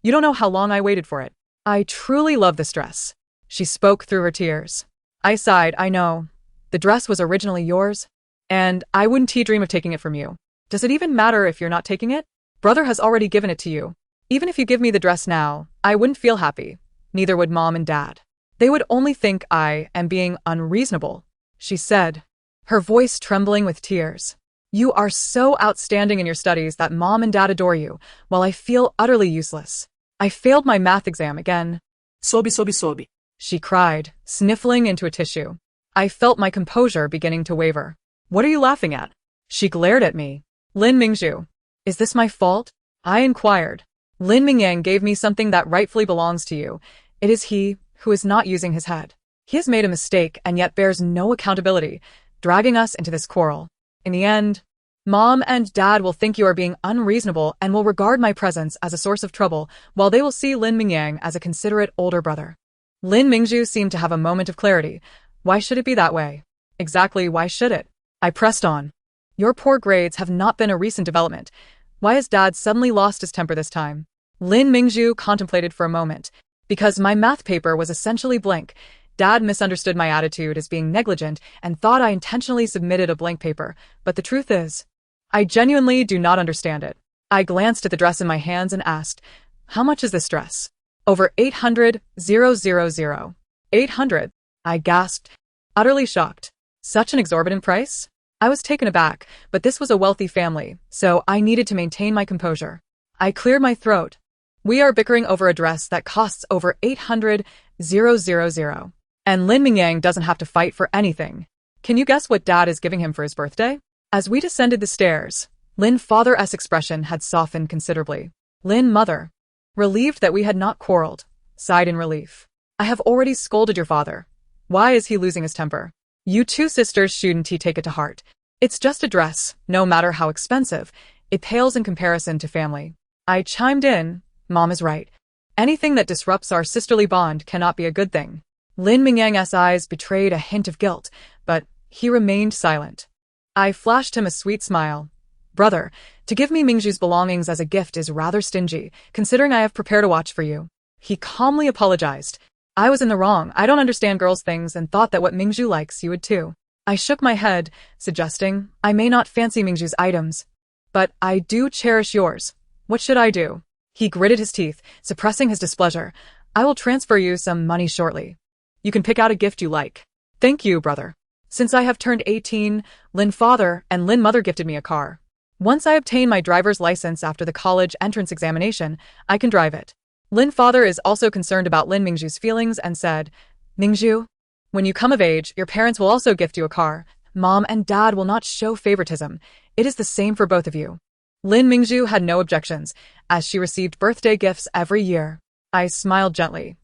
You don't know how long I waited for it. I truly love this dress. She spoke through her tears. I sighed. I know. The dress was originally yours, and I wouldn't dream of taking it from you. Does it even matter if you're not taking it? Brother has already given it to you. Even if you give me the dress now, I wouldn't feel happy. Neither would Mom and Dad. They would only think I am being unreasonable, she said, her voice trembling with tears. You are so outstanding in your studies that Mom and Dad adore you, while I feel utterly useless. I failed my math exam again. Sobi. She cried, sniffling into a tissue. I felt my composure beginning to waver. What are you laughing at? She glared at me. Lin Mingzhu. Is this my fault? I inquired. Lin Mingyang gave me something that rightfully belongs to you. It is he who is not using his head. He has made a mistake and yet bears no accountability, dragging us into this quarrel. In the end, Mom and Dad will think you are being unreasonable and will regard my presence as a source of trouble, while they will see Lin Mingyang as a considerate older brother. Lin Mingzhu seemed to have a moment of clarity. Why should it be that way? Exactly why should it? I pressed on. Your poor grades have not been a recent development. Why has Dad suddenly lost his temper this time? Lin Mingzhu contemplated for a moment. Because my math paper was essentially blank, Dad misunderstood my attitude as being negligent and thought I intentionally submitted a blank paper, but the truth is, I genuinely do not understand it. I glanced at the dress in my hands and asked, how much is this dress? Over 800, 000. 800, I gasped, utterly shocked. Such an exorbitant price? I was taken aback, but this was a wealthy family, so I needed to maintain my composure. I cleared my throat. We are bickering over a dress that costs over 800, 000. And Lin Mingyang doesn't have to fight for anything. Can you guess what Dad is giving him for his birthday? As we descended the stairs, Lin Father's expression had softened considerably. Lin Mother, relieved that we had not quarreled, sighed in relief. I have already scolded your father. Why is he losing his temper? You two sisters shouldn't take it to heart. It's just a dress, no matter how expensive. It pales in comparison to family. I chimed in. Mom is right. Anything that disrupts our sisterly bond cannot be a good thing. Lin Mingyang's eyes betrayed a hint of guilt, but he remained silent. I flashed him a sweet smile. Brother, to give me Mingzhu's belongings as a gift is rather stingy, considering I have prepared a watch for you. He calmly apologized. I was in the wrong. I don't understand girls' things and thought that what Mingzhu likes you would too. I shook my head, suggesting, I may not fancy Mingzhu's items, but I do cherish yours. What should I do? He gritted his teeth, suppressing his displeasure. I will transfer you some money shortly. You can pick out a gift you like. Thank you, brother. Since I have turned 18, Lin Father and Lin Mother gifted me a car. Once I obtain my driver's license after the college entrance examination, I can drive it. Lin Father is also concerned about Lin Mingzhu's feelings and said, Mingzhu, when you come of age, your parents will also gift you a car. Mom and Dad will not show favoritism. It is the same for both of you. Lin Mingzhu had no objections, as she received birthday gifts every year. I smiled gently.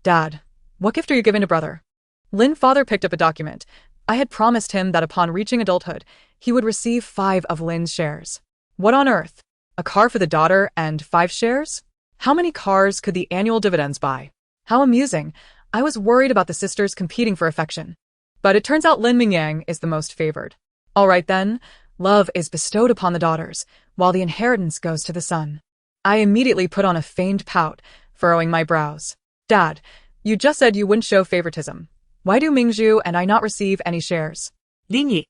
Dad, what gift are you giving to brother? Lin Father picked up a document. I had promised him that upon reaching adulthood, he would receive 5 of Lin's shares. What on earth? A car for the daughter and 5 shares? How many cars could the annual dividends buy? How amusing. I was worried about the sisters competing for affection. But it turns out Lin Mingyang is the most favored. All right then, love is bestowed upon the daughters, while the inheritance goes to the son. I immediately put on a feigned pout, furrowing my brows. Dad, you just said you wouldn't show favoritism. Why do Mingzhu and I not receive any shares? Ningyi.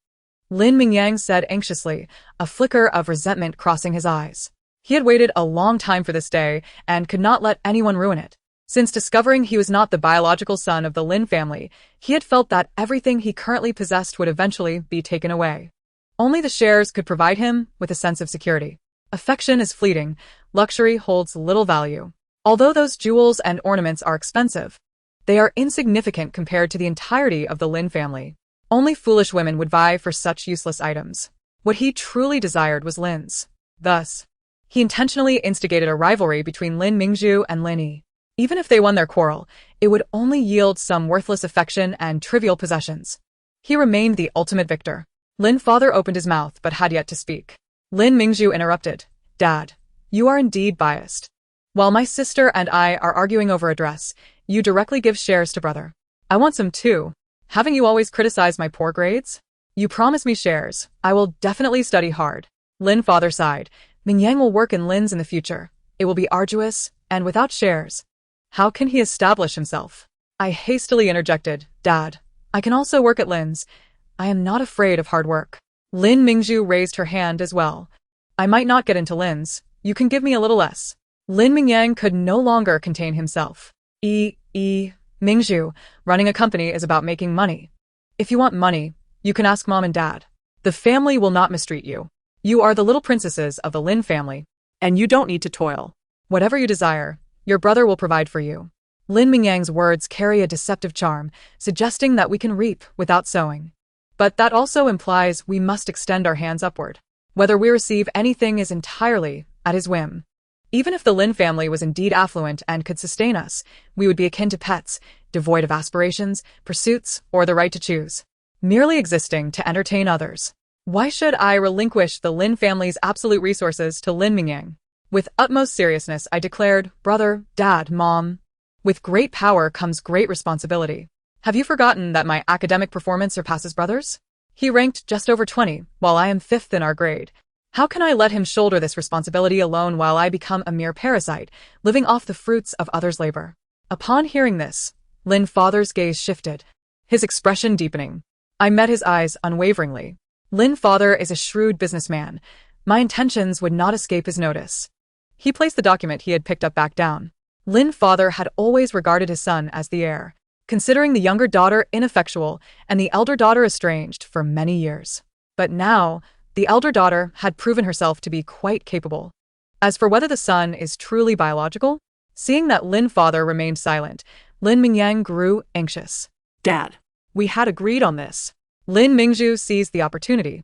Lin Mingyang said anxiously, a flicker of resentment crossing his eyes. He had waited a long time for this day and could not let anyone ruin it. Since discovering he was not the biological son of the Lin family, he had felt that everything he currently possessed would eventually be taken away. Only the shares could provide him with a sense of security. Affection is fleeting, luxury holds little value. Although those jewels and ornaments are expensive, they are insignificant compared to the entirety of the Lin family. Only foolish women would vie for such useless items. What he truly desired was Lin's. Thus, he intentionally instigated a rivalry between Lin Mingzhu and Lin Yi. Even if they won their quarrel, it would only yield some worthless affection and trivial possessions. He remained the ultimate victor. Lin's father opened his mouth but had yet to speak. Lin Mingzhu interrupted. Dad, you are indeed biased. While my sister and I are arguing over a dress, you directly give shares to brother. I want some too. Haven't you always criticized my poor grades? You promise me shares. I will definitely study hard. Lin father sighed. Mingyang will work in Lin's in the future. It will be arduous, and without shares. How can he establish himself? I hastily interjected. Dad, I can also work at Lin's. I am not afraid of hard work. Lin Mingzhu raised her hand as well. I might not get into Lin's. You can give me a little less. Lin Mingyang could no longer contain himself. Mingzhu, running a company is about making money. If you want money, you can ask mom and dad. The family will not mistreat you. You are the little princesses of the Lin family, And you don't need to toil. whatever you desire, your brother will provide for you. Lin Mingyang's words carry a deceptive charm, suggesting that we can reap without sowing. But that also implies we must extend our hands upward. Whether we receive anything is entirely at his whim. Even if the Lin family was indeed affluent and could sustain us, we would be akin to pets, devoid of aspirations, pursuits, or the right to choose, merely existing to entertain others. Why should I relinquish the Lin family's absolute resources to Lin Mingyang? With utmost seriousness, I declared, Brother, Dad, Mom. With great power comes great responsibility. Have you forgotten that my academic performance surpasses brother's? He ranked just over 20, while I am 5th in our grade. How can I let him shoulder this responsibility alone while I become a mere parasite, living off the fruits of others' labor? Upon hearing this, Lin father's gaze shifted, his expression deepening. I met his eyes unwaveringly. Lin father is a shrewd businessman. My intentions would not escape his notice. He placed the document he had picked up back down. Lin father had always regarded his son as the heir, considering the younger daughter ineffectual and the elder daughter estranged for many years. But now, the elder daughter had proven herself to be quite capable. As for whether the son is truly biological, seeing that Lin father remained silent, Lin Mingyang grew anxious. Dad, we had agreed on this. Lin Mingzhu seized the opportunity,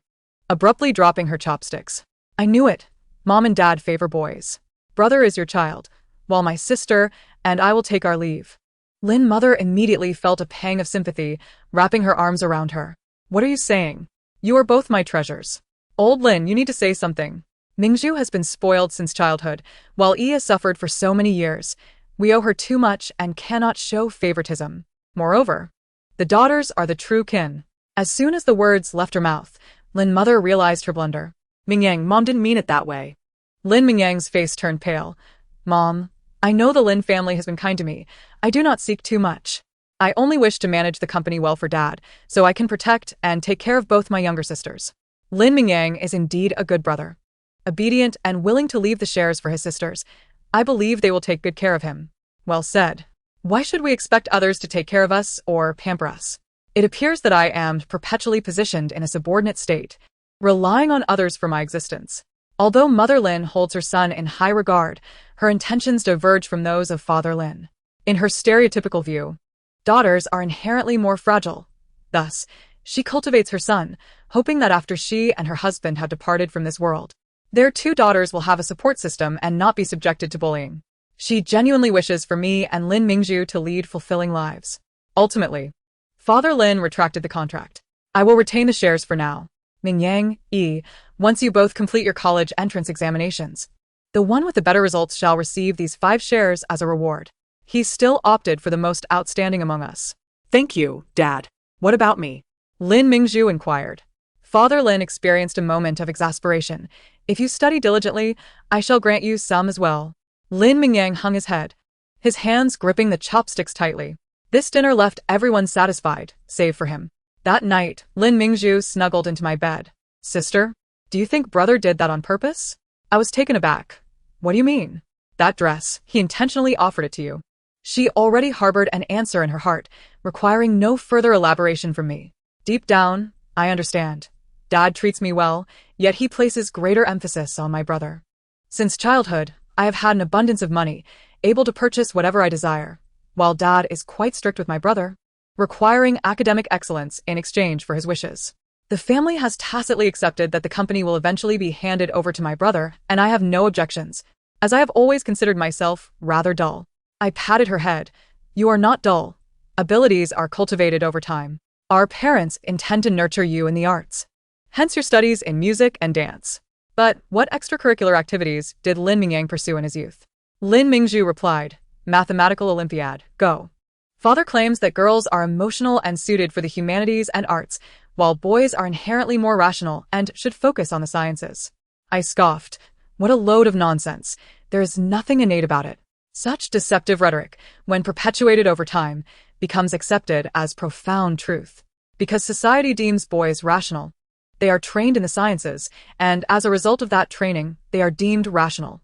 abruptly dropping her chopsticks. I knew it. Mom and Dad favor boys. Brother is your child, while my sister and I will take our leave. Lin mother immediately felt a pang of sympathy, wrapping her arms around her. What are you saying? You are both my treasures. Old Lin, you need to say something. Mingzhu has been spoiled since childhood, while Yi has suffered for so many years. We owe her too much and cannot show favoritism. Moreover, the daughters are the true kin. As soon as the words left her mouth, Lin mother realized her blunder. Mingyang, Mom didn't mean it that way. Lin Mingyang's face turned pale. Mom, I know the Lin family has been kind to me. I do not seek too much. I only wish to manage the company well for Dad, so I can protect and take care of both my younger sisters. Lin Mingyang is indeed a good brother. Obedient and willing to leave the shares for his sisters, I believe they will take good care of him. Well said. Why should we expect others to take care of us or pamper us? It appears that I am perpetually positioned in a subordinate state, relying on others for my existence. Although Mother Lin holds her son in high regard, her intentions diverge from those of Father Lin. In her stereotypical view, daughters are inherently more fragile. Thus, she cultivates her son, hoping that after she and her husband have departed from this world, their 2 daughters will have a support system and not be subjected to bullying. She genuinely wishes for me and Lin Mingzhu to lead fulfilling lives. Ultimately, Father Lin retracted the contract. I will retain the shares for now. Mingyang, Yi, once you both complete your college entrance examinations, the one with the better results shall receive these 5 shares as a reward. He still opted for the most outstanding among us. Thank you, Dad. What about me? Lin Mingzhu inquired. Father Lin experienced a moment of exasperation. If you study diligently, I shall grant you some as well. Lin Mingyang hung his head, his hands gripping the chopsticks tightly. This dinner left everyone satisfied, save for him. That night, Lin Mingzhu snuggled into my bed. Sister, do you think brother did that on purpose? I was taken aback. What do you mean? That dress, he intentionally offered it to you. She already harbored an answer in her heart, requiring no further elaboration from me. Deep down, I understand. Dad treats me well, yet he places greater emphasis on my brother. Since childhood, I have had an abundance of money, able to purchase whatever I desire, while Dad is quite strict with my brother, requiring academic excellence in exchange for his wishes. The family has tacitly accepted that the company will eventually be handed over to my brother, and I have no objections, as I have always considered myself rather dull. I patted her head. You are not dull. Abilities are cultivated over time. Our parents intend to nurture you in the arts. Hence your studies in music and dance. But what extracurricular activities did Lin Mingyang pursue in his youth? Lin Mingzhu replied, Mathematical Olympiad, go. Father claims that girls are emotional and suited for the humanities and arts, while boys are inherently more rational and should focus on the sciences. I scoffed. What a load of nonsense. There is nothing innate about it. Such deceptive rhetoric, when perpetuated over time, becomes accepted as profound truth. Because society deems boys rational, they are trained in the sciences, and as a result of that training, they are deemed rational,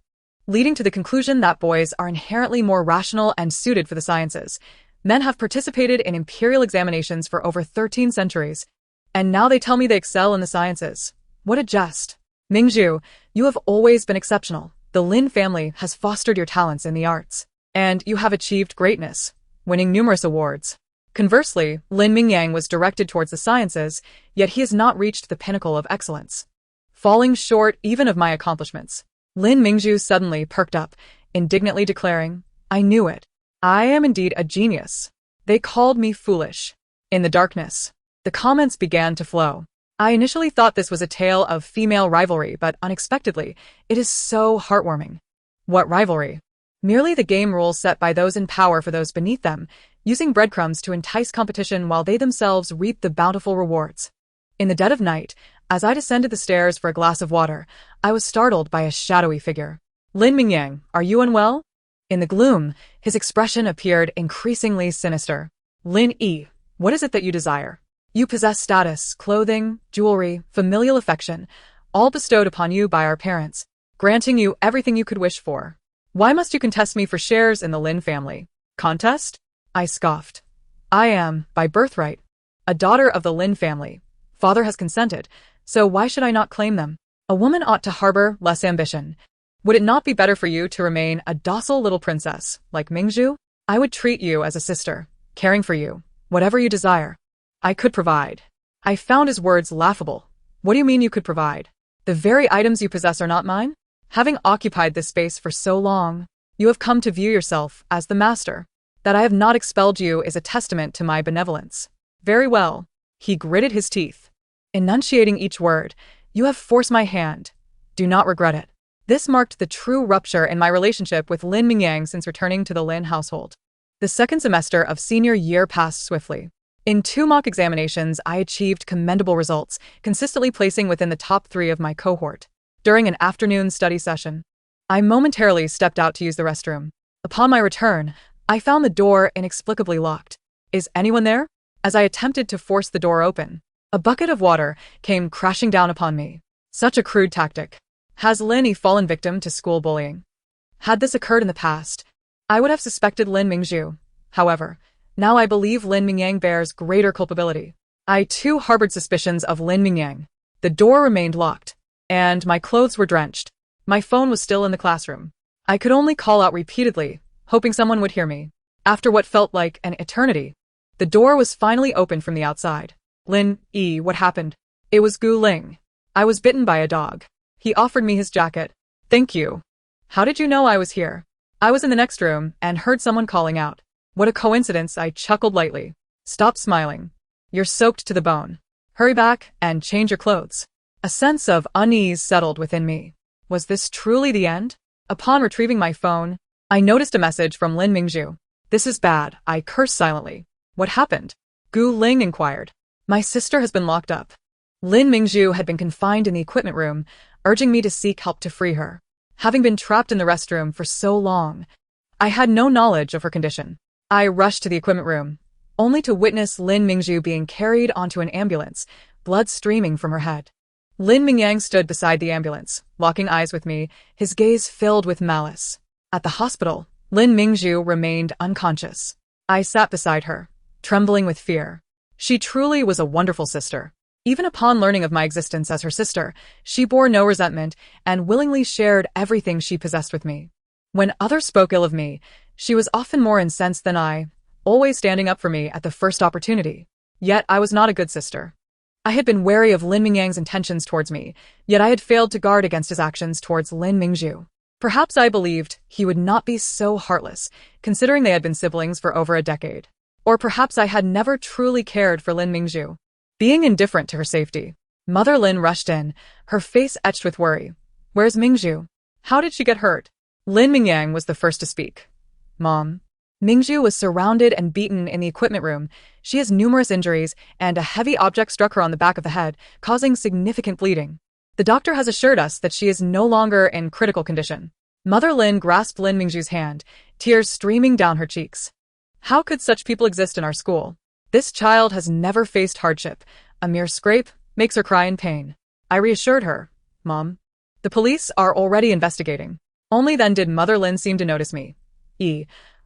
leading to the conclusion that boys are inherently more rational and suited for the sciences. Men have participated in imperial examinations for over 13 centuries, and now they tell me they excel in the sciences. What a jest. Mingzhu, you have always been exceptional. The Lin family has fostered your talents in the arts, and you have achieved greatness, winning numerous awards. Conversely, Lin Mingyang was directed towards the sciences, yet he has not reached the pinnacle of excellence, falling short even of my accomplishments. Lin Mingzhu suddenly perked up, indignantly declaring, I knew it. I am indeed a genius. They called me foolish. In the darkness, the comments began to flow. I initially thought this was a tale of female rivalry, but unexpectedly, it is so heartwarming. What rivalry? Merely the game rules set by those in power for those beneath them, using breadcrumbs to entice competition while they themselves reap the bountiful rewards. In the dead of night, as I descended the stairs for a glass of water, I was startled by a shadowy figure. Lin Mingyang, are you unwell? In the gloom, his expression appeared increasingly sinister. Lin Yi, what is it that you desire? You possess status, clothing, jewelry, familial affection, all bestowed upon you by our parents, granting you everything you could wish for. Why must you contest me for shares in the Lin family? Contest? I scoffed. I am, by birthright, a daughter of the Lin family. Father has consented, so why should I not claim them? A woman ought to harbor less ambition. Would it not be better for you to remain a docile little princess, like Mingzhu? I would treat you as a sister, caring for you, whatever you desire. I could provide. I found his words laughable. What do you mean you could provide? The very items you possess are not mine? Having occupied this space for so long, you have come to view yourself as the master. That I have not expelled you is a testament to my benevolence. Very well. He gritted his teeth, enunciating each word. You have forced my hand. Do not regret it. This marked the true rupture in my relationship with Lin Mingyang since returning to the Lin household. The second semester of senior year passed swiftly. In 2 mock examinations, I achieved commendable results, consistently placing within the top 3 of my cohort. During an afternoon study session, I momentarily stepped out to use the restroom. Upon my return, I found the door inexplicably locked. Is anyone there? As I attempted to force the door open, a bucket of water came crashing down upon me. Such a crude tactic. Has Lin Yi fallen victim to school bullying? Had this occurred in the past, I would have suspected Lin Mingzhu. However, now I believe Lin Mingyang bears greater culpability. I too harbored suspicions of Lin Mingyang. The door remained locked, and my clothes were drenched. My phone was still in the classroom. I could only call out repeatedly, hoping someone would hear me. After what felt like an eternity, the door was finally opened from the outside. Lin Yi, what happened? It was Gu Ling. I was bitten by a dog. He offered me his jacket. Thank you. How did you know I was here? I was in the next room and heard someone calling out. What a coincidence, I chuckled lightly. Stop smiling. You're soaked to the bone. Hurry back and change your clothes. A sense of unease settled within me. Was this truly the end? Upon retrieving my phone, I noticed a message from Lin Mingzhu. This is bad, I cursed silently. What happened? Gu Ling inquired. My sister has been locked up. Lin Mingzhu had been confined in the equipment room, urging me to seek help to free her. Having been trapped in the restroom for so long, I had no knowledge of her condition. I rushed to the equipment room, only to witness Lin Mingzhu being carried onto an ambulance, blood streaming from her head. Lin Mingyang stood beside the ambulance, locking eyes with me, his gaze filled with malice. At the hospital, Lin Mingzhu remained unconscious. I sat beside her, trembling with fear. She truly was a wonderful sister. Even upon learning of my existence as her sister, she bore no resentment and willingly shared everything she possessed with me. When others spoke ill of me, she was often more incensed than I, always standing up for me at the first opportunity. Yet I was not a good sister. I had been wary of Lin Mingyang's intentions towards me, yet I had failed to guard against his actions towards Lin Mingzhu. Perhaps I believed he would not be so heartless, considering they had been siblings for over a decade. Or perhaps I had never truly cared for Lin Mingzhu. Being indifferent to her safety, Mother Lin rushed in, her face etched with worry. "Where's Mingzhu? How did she get hurt?" Lin Mingyang was the first to speak. "Mom." Mingzhu was surrounded and beaten in the equipment room. She has numerous injuries, and a heavy object struck her on the back of the head, causing significant bleeding. The doctor has assured us that she is no longer in critical condition. Mother Lin grasped Lin Mingzhu's hand, tears streaming down her cheeks. How could such people exist in our school? This child has never faced hardship. A mere scrape makes her cry in pain. I reassured her. "Mom, the police are already investigating." Only then did Mother Lin seem to notice me.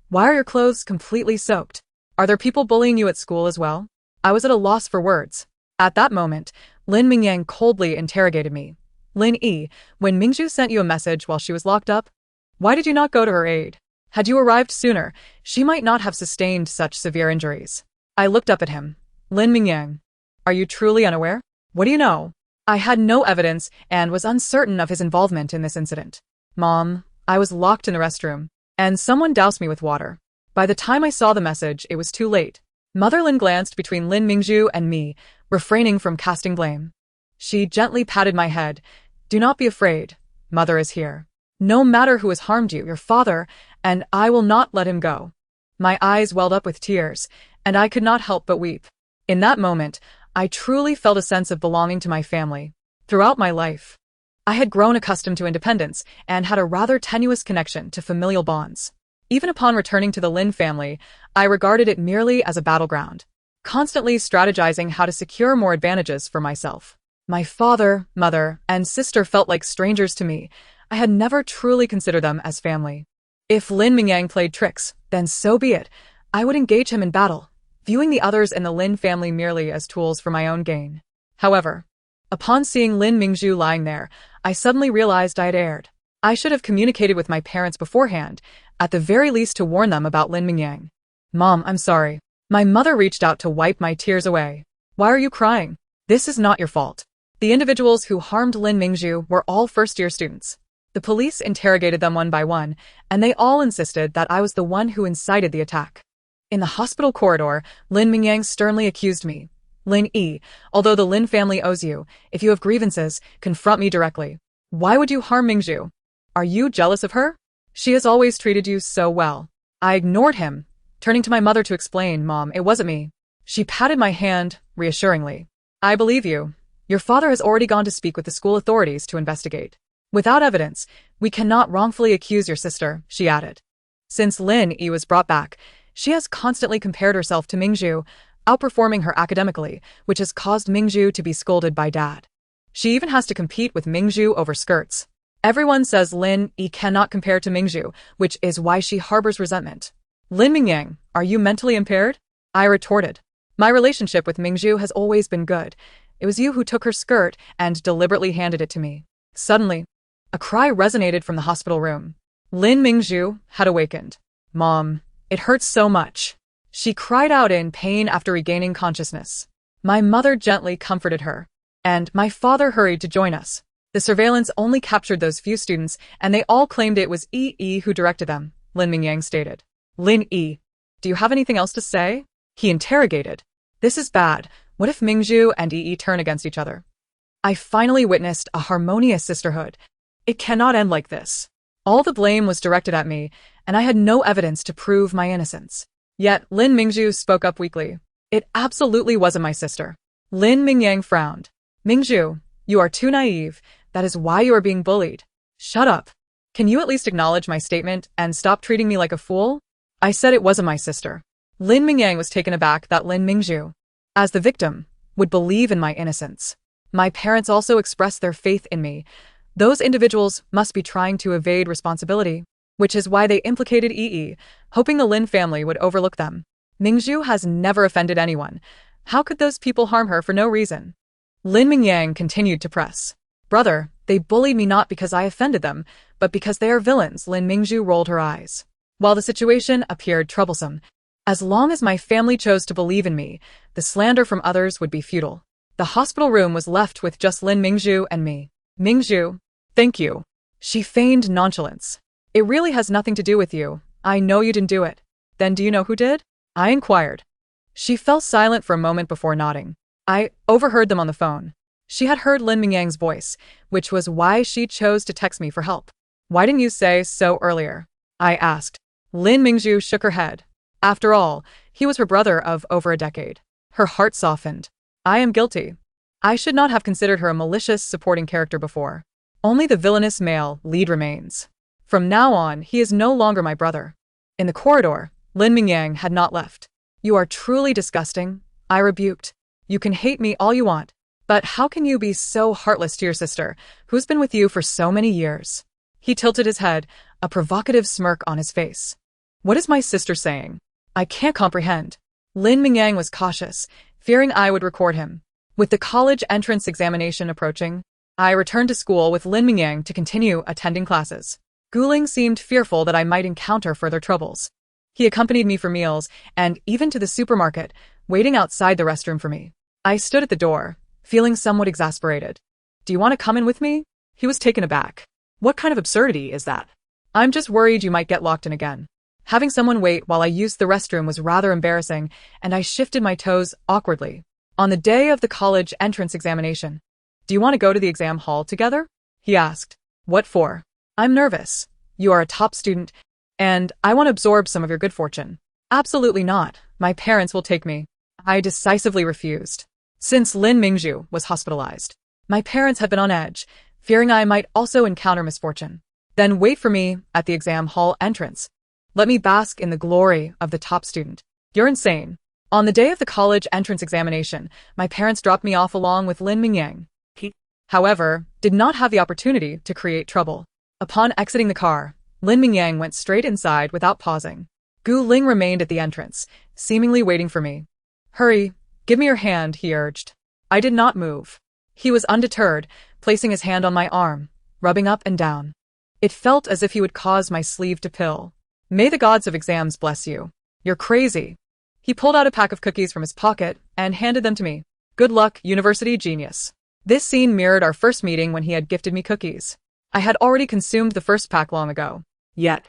Why are your clothes completely soaked? Are there people bullying you at school as well?" I was at a loss for words. At that moment, Lin Mingyang coldly interrogated me. "Lin Yi, when Mingzhu sent you a message while she was locked up, why did you not go to her aid? Had you arrived sooner, she might not have sustained such severe injuries." I looked up at him. "Lin Mingyang, are you truly unaware? What do you know?" I had no evidence and was uncertain of his involvement in this incident. "Mom, I was locked in the restroom, and someone doused me with water. By the time I saw the message, it was too late." Mother Lin glanced between Lin Mingzhu and me, refraining from casting blame. She gently patted my head. "Do not be afraid. Mother is here. No matter who has harmed you, your father, and I will not let him go." My eyes welled up with tears, and I could not help but weep. In that moment, I truly felt a sense of belonging to my family. Throughout my life, I had grown accustomed to independence and had a rather tenuous connection to familial bonds. Even upon returning to the Lin family, I regarded it merely as a battleground, constantly strategizing how to secure more advantages for myself. My father, mother, and sister felt like strangers to me. I had never truly considered them as family. If Lin Mingyang played tricks, then so be it. I would engage him in battle, viewing the others in the Lin family merely as tools for my own gain. However, upon seeing Lin Mingzhu lying there, I suddenly realized I had erred. I should have communicated with my parents beforehand, at the very least to warn them about Lin Mingyang. "Mom, I'm sorry." My mother reached out to wipe my tears away. "Why are you crying? This is not your fault. The individuals who harmed Lin Mingzhu were all first-year students. The police interrogated them one by one, and they all insisted that I was the one who incited the attack." In the hospital corridor, Lin Mingyang sternly accused me. "Lin Yi, although the Lin family owes you, if you have grievances, confront me directly. Why would you harm Mingzhu? Are you jealous of her? She has always treated you so well." I ignored him, turning to my mother to explain. "Mom, it wasn't me." She patted my hand, reassuringly. "I believe you. Your father has already gone to speak with the school authorities to investigate. Without evidence, we cannot wrongfully accuse your sister," she added. Since Lin Yi was brought back, she has constantly compared herself to Mingzhu, outperforming her academically, which has caused Mingzhu to be scolded by Dad. She even has to compete with Mingzhu over skirts. Everyone says Lin Yi cannot compare to Mingzhu, which is why she harbors resentment. "Lin Mingyang, are you mentally impaired?" I retorted. "My relationship with Mingzhu has always been good. It was you who took her skirt and deliberately handed it to me." Suddenly, a cry resonated from the hospital room. Lin Mingzhu had awakened. "Mom, it hurts so much." She cried out in pain after regaining consciousness. My mother gently comforted her, and my father hurried to join us. The surveillance only captured those few students, and they all claimed it was Yi who directed them, Lin Mingyang stated. "Lin Yi, do you have anything else to say?" he interrogated. "This is bad. What if Mingzhu and Yi turn against each other?" I finally witnessed a harmonious sisterhood. It cannot end like this. All the blame was directed at me, and I had no evidence to prove my innocence. Yet Lin Mingzhu spoke up weakly. "It absolutely wasn't my sister." Lin Mingyang frowned. "Mingzhu, you are too naive. That is why you are being bullied." "Shut up. Can you at least acknowledge my statement and stop treating me like a fool?" I said it wasn't my sister. Lin Mingyang was taken aback that Lin Mingzhu, as the victim, would believe in my innocence. My parents also expressed their faith in me. Those individuals must be trying to evade responsibility, which is why they implicated Yi, hoping the Lin family would overlook them. Mingzhu has never offended anyone. How could those people harm her for no reason? Lin Mingyang continued to press. Brother, they bullied me not because I offended them, but because they are villains. Lin Mingzhu rolled her eyes. While the situation appeared troublesome, as long as my family chose to believe in me, the slander from others would be futile. The hospital room was left with just Lin Mingzhu and me. Mingzhu, thank you. She feigned nonchalance. It really has nothing to do with you. I know you didn't do it. Then do you know who did? I inquired. She fell silent for a moment before nodding. I overheard them on the phone. She had heard Lin Mingyang's voice, which was why she chose to text me for help. Why didn't you say so earlier? I asked. Lin Mingzhu shook her head. After all, he was her brother of over a decade. Her heart softened. I am guilty. I should not have considered her a malicious supporting character before. Only the villainous male lead remains. From now on, he is no longer my brother. In the corridor, Lin Mingyang had not left. You are truly disgusting, I rebuked. You can hate me all you want, but how can you be so heartless to your sister, who's been with you for so many years? He tilted his head, a provocative smirk on his face. What is my sister saying? I can't comprehend. Lin Mingyang was cautious, fearing I would record him. With the college entrance examination approaching, I returned to school with Lin Mingyang to continue attending classes. Guling seemed fearful that I might encounter further troubles. He accompanied me for meals and even to the supermarket, waiting outside the restroom for me. I stood at the door, feeling somewhat exasperated. Do you want to come in with me? He was taken aback. What kind of absurdity is that? I'm just worried you might get locked in again. Having someone wait while I used the restroom was rather embarrassing, and I shifted my toes awkwardly. On the day of the college entrance examination, do you want to go to the exam hall together? He asked. What for? I'm nervous. You are a top student, and I want to absorb some of your good fortune. Absolutely not. My parents will take me. I decisively refused. Since Lin Mingzhu was hospitalized, my parents had been on edge, fearing I might also encounter misfortune. Then wait for me at the exam hall entrance. Let me bask in the glory of the top student. You're insane. On the day of the college entrance examination, my parents dropped me off along with Lin Mingyang. He, however, did not have the opportunity to create trouble. Upon exiting the car, Lin Mingyang went straight inside without pausing. Gu Ling remained at the entrance, seemingly waiting for me. Hurry, give me your hand, he urged. I did not move. He was undeterred, placing his hand on my arm, rubbing up and down. It felt as if he would cause my sleeve to pill. May the gods of exams bless you. You're crazy. He pulled out a pack of cookies from his pocket and handed them to me. Good luck, university genius. This scene mirrored our first meeting when he had gifted me cookies. I had already consumed the first pack long ago. Yet,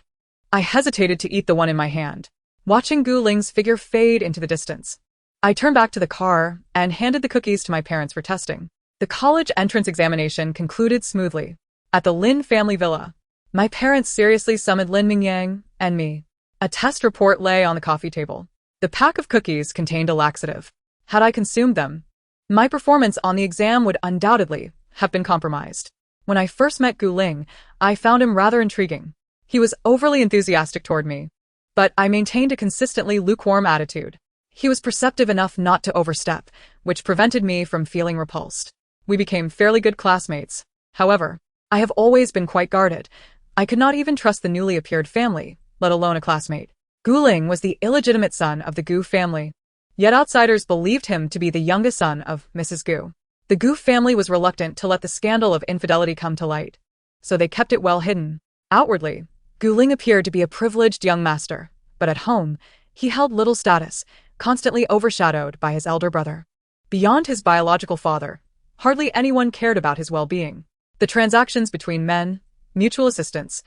I hesitated to eat the one in my hand, watching Gu Ling's figure fade into the distance. I turned back to the car and handed the cookies to my parents for testing. The college entrance examination concluded smoothly. At the Lin family villa, my parents seriously summoned Lin Mingyang and me. A test report lay on the coffee table. The pack of cookies contained a laxative. Had I consumed them, my performance on the exam would undoubtedly have been compromised. When I first met Gu Ling, I found him rather intriguing. He was overly enthusiastic toward me, but I maintained a consistently lukewarm attitude. He was perceptive enough not to overstep, which prevented me from feeling repulsed. We became fairly good classmates. However, I have always been quite guarded. I could not even trust the newly appeared family, let alone a classmate. Gu Ling was the illegitimate son of the Gu family, yet outsiders believed him to be the youngest son of Mrs. Gu. The Gu family was reluctant to let the scandal of infidelity come to light, so they kept it well hidden. Outwardly, Gu Ling appeared to be a privileged young master, but at home, he held little status, constantly overshadowed by his elder brother. Beyond his biological father, hardly anyone cared about his well-being. The transactions between men, mutual assistance,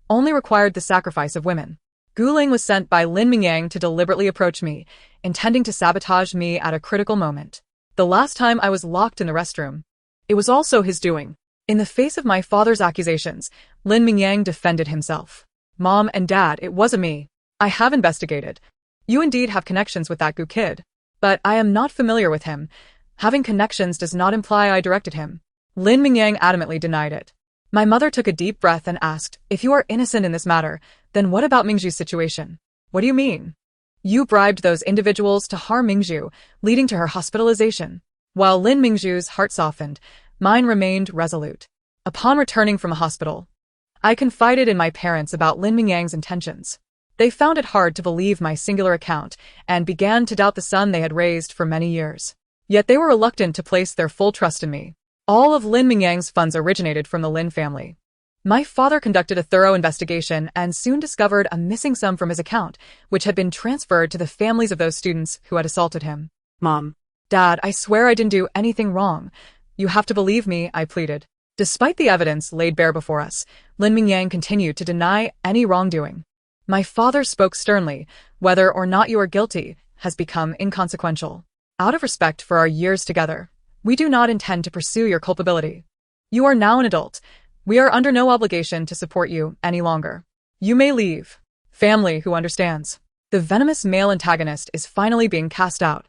only required the sacrifice of women. Gu Ling was sent by Lin Mingyang to deliberately approach me, intending to sabotage me at a critical moment. The last time I was locked in the restroom, it was also his doing. In the face of my father's accusations, Lin Mingyang defended himself. Mom and Dad, it wasn't me. I have investigated. You indeed have connections with that Gu kid, but I am not familiar with him. Having connections does not imply I directed him. Lin Mingyang adamantly denied it. My mother took a deep breath and asked, if you are innocent in this matter, then what about Mingzhu's situation? What do you mean? You bribed those individuals to harm Mingzhu, leading to her hospitalization. While Lin Mingzhu's heart softened, mine remained resolute. Upon returning from a hospital, I confided in my parents about Lin Mingyang's intentions. They found it hard to believe my singular account and began to doubt the son they had raised for many years. Yet they were reluctant to place their full trust in me. All of Lin Mingyang's funds originated from the Lin family. My father conducted a thorough investigation and soon discovered a missing sum from his account, which had been transferred to the families of those students who had assaulted him. Mom. Dad, I swear I didn't do anything wrong. You have to believe me, I pleaded. Despite the evidence laid bare before us, Lin Mingyang continued to deny any wrongdoing. My father spoke sternly. Whether or not you are guilty has become inconsequential. Out of respect for our years together, we do not intend to pursue your culpability. You are now an adult. We are under no obligation to support you any longer. You may leave. Family who understands. The venomous male antagonist is finally being cast out.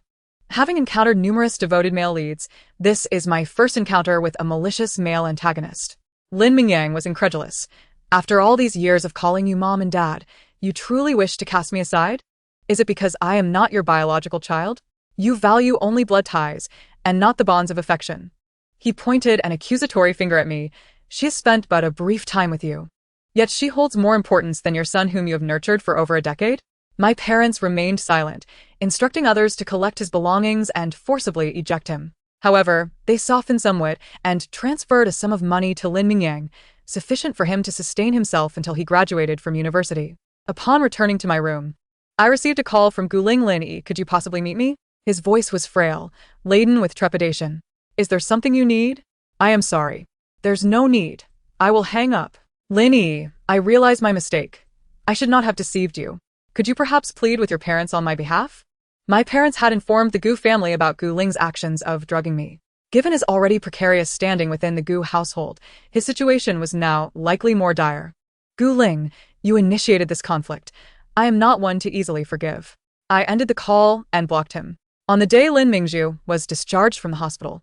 Having encountered numerous devoted male leads, this is my first encounter with a malicious male antagonist. Lin Mingyang was incredulous. After all these years of calling you mom and dad, you truly wish to cast me aside? Is it because I am not your biological child? You value only blood ties, and not the bonds of affection. He pointed an accusatory finger at me. She has spent but a brief time with you. Yet she holds more importance than your son whom you have nurtured for over a decade? My parents remained silent, instructing others to collect his belongings and forcibly eject him. However, they softened somewhat and transferred a sum of money to Lin Mingyang, sufficient for him to sustain himself until he graduated from university. Upon returning to my room, I received a call from Guling Lin Yi. Could you possibly meet me? His voice was frail, laden with trepidation. Is there something you need? I am sorry. There's no need. I will hang up. Lin Yi, I realize my mistake. I should not have deceived you. Could you perhaps plead with your parents on my behalf? My parents had informed the Gu family about Gu Ling's actions of drugging me. Given his already precarious standing within the Gu household, his situation was now likely more dire. Gu Ling, you initiated this conflict. I am not one to easily forgive. I ended the call and blocked him. On the day Lin Mingzhu was discharged from the hospital,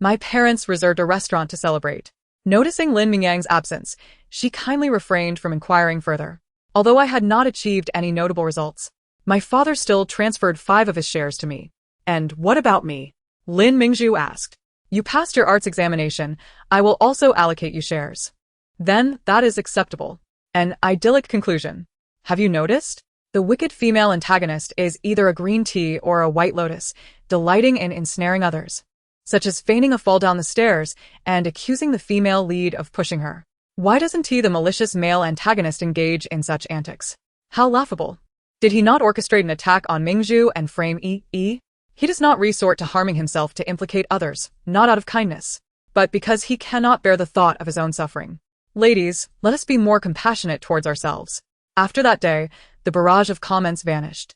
my parents reserved a restaurant to celebrate. Noticing Lin Mingyang's absence, she kindly refrained from inquiring further. Although I had not achieved any notable results, my father still transferred 5 of his shares to me. And what about me? Lin Mingzhu asked. You passed your arts examination. I will also allocate you shares. Then, that is acceptable. An idyllic conclusion. Have you noticed? The wicked female antagonist is either a green tea or a white lotus, delighting in ensnaring others, such as feigning a fall down the stairs and accusing the female lead of pushing her. Why doesn't he, the malicious male antagonist, engage in such antics? How laughable. Did he not orchestrate an attack on Mingzhu and frame Yi? He does not resort to harming himself to implicate others, not out of kindness, but because he cannot bear the thought of his own suffering. Ladies, let us be more compassionate towards ourselves. After that day, the barrage of comments vanished.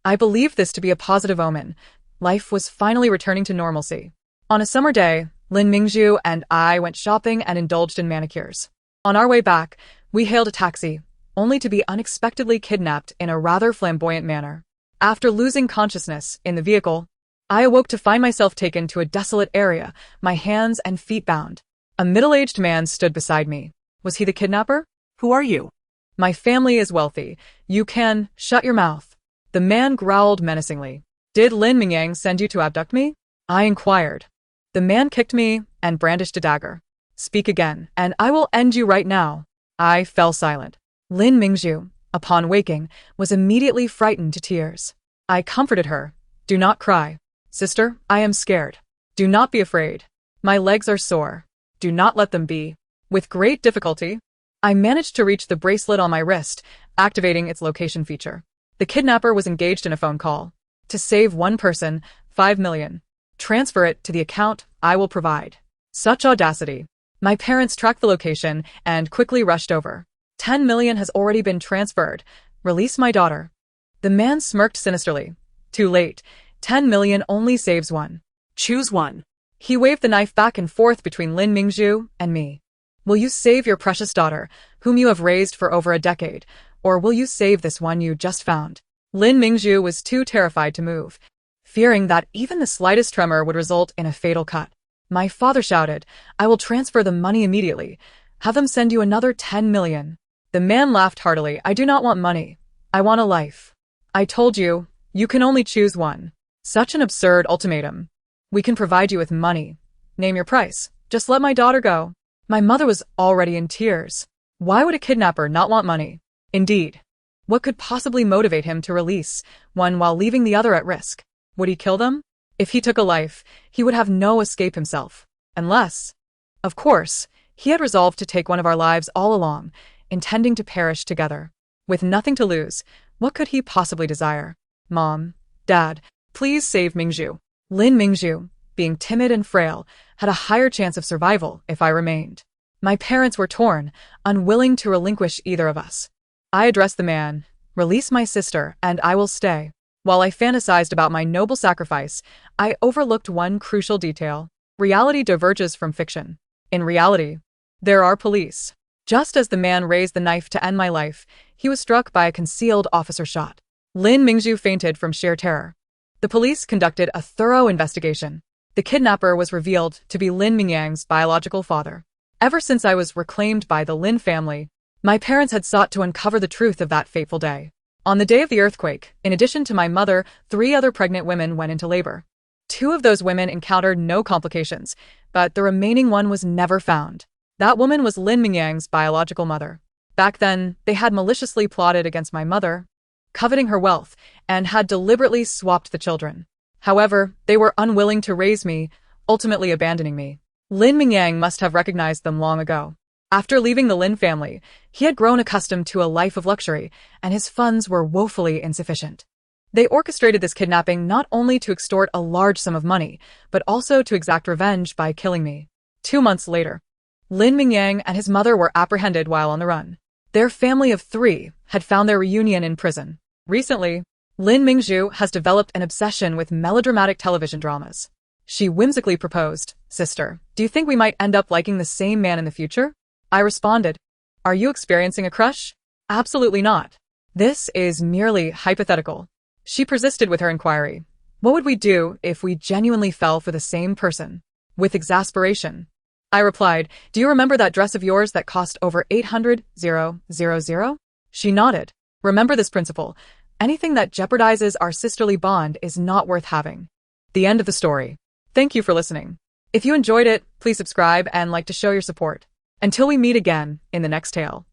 I believed this to be a positive omen. Life was finally returning to normalcy. On a summer day, Lin Mingzhu and I went shopping and indulged in manicures. On our way back, we hailed a taxi, only to be unexpectedly kidnapped in a rather flamboyant manner. After losing consciousness in the vehicle, I awoke to find myself taken to a desolate area, my hands and feet bound. A middle-aged man stood beside me. Was he the kidnapper? Who are you? My family is wealthy. You can shut your mouth. The man growled menacingly. Did Lin Mingyang send you to abduct me? I inquired. The man kicked me and brandished a dagger. Speak again, and I will end you right now. I fell silent. Lin Mingzhu, upon waking, was immediately frightened to tears. I comforted her. Do not cry. Sister, I am scared. Do not be afraid. My legs are sore. Do not let them be. With great difficulty, I managed to reach the bracelet on my wrist, activating its location feature. The kidnapper was engaged in a phone call. To save one person, 5 million. Transfer it to the account I will provide. Such audacity. My parents tracked the location and quickly rushed over. 10 million has already been transferred. Release my daughter. The man smirked sinisterly. Too late. 10 million only saves one. Choose one. He waved the knife back and forth between Lin Mingzhu and me. Will you save your precious daughter, whom you have raised for over a decade, or will you save this one you just found? Lin Mingzhu was too terrified to move, fearing that even the slightest tremor would result in a fatal cut. My father shouted, I will transfer the money immediately. Have them send you another 10 million. The man laughed heartily. I do not want money. I want a life. I told you, you can only choose one. Such an absurd ultimatum. We can provide you with money. Name your price. Just let my daughter go. My mother was already in tears. Why would a kidnapper not want money? Indeed. What could possibly motivate him to release one while leaving the other at risk? Would he kill them? If he took a life, he would have no escape himself. Unless, of course, he had resolved to take one of our lives all along, intending to perish together. With nothing to lose, what could he possibly desire? Mom, Dad, please save Mingzhu. Lin Mingzhu, being timid and frail, had a higher chance of survival if I remained. My parents were torn, unwilling to relinquish either of us. I addressed the man, release my sister, and I will stay. While I fantasized about my noble sacrifice, I overlooked one crucial detail. Reality diverges from fiction. In reality, there are police. Just as the man raised the knife to end my life, he was struck by a concealed officer shot. Lin Mingzhu fainted from sheer terror. The police conducted a thorough investigation. The kidnapper was revealed to be Lin Mingyang's biological father. Ever since I was reclaimed by the Lin family, my parents had sought to uncover the truth of that fateful day. On the day of the earthquake, in addition to my mother, 3 other pregnant women went into labor. 2 of those women encountered no complications, but the remaining one was never found. That woman was Lin Mingyang's biological mother. Back then, they had maliciously plotted against my mother, coveting her wealth, and had deliberately swapped the children. However, they were unwilling to raise me, ultimately abandoning me. Lin Mingyang must have recognized them long ago. After leaving the Lin family, he had grown accustomed to a life of luxury, and his funds were woefully insufficient. They orchestrated this kidnapping not only to extort a large sum of money, but also to exact revenge by killing me. 2 months later, Lin Mingyang and his mother were apprehended while on the run. Their family of 3 had found their reunion in prison. Recently, Lin Mingzhu has developed an obsession with melodramatic television dramas. She whimsically proposed, "Sister, do you think we might end up liking the same man in the future?" I responded, "Are you experiencing a crush?" "Absolutely not. This is merely hypothetical." She persisted with her inquiry. "What would we do if we genuinely fell for the same person?" With exasperation, I replied, "Do you remember that dress of yours that cost over 800,000? She nodded. "Remember this principle. Anything that jeopardizes our sisterly bond is not worth having." The end of the story. Thank you for listening. If you enjoyed it, please subscribe and like to show your support. Until we meet again in the next tale.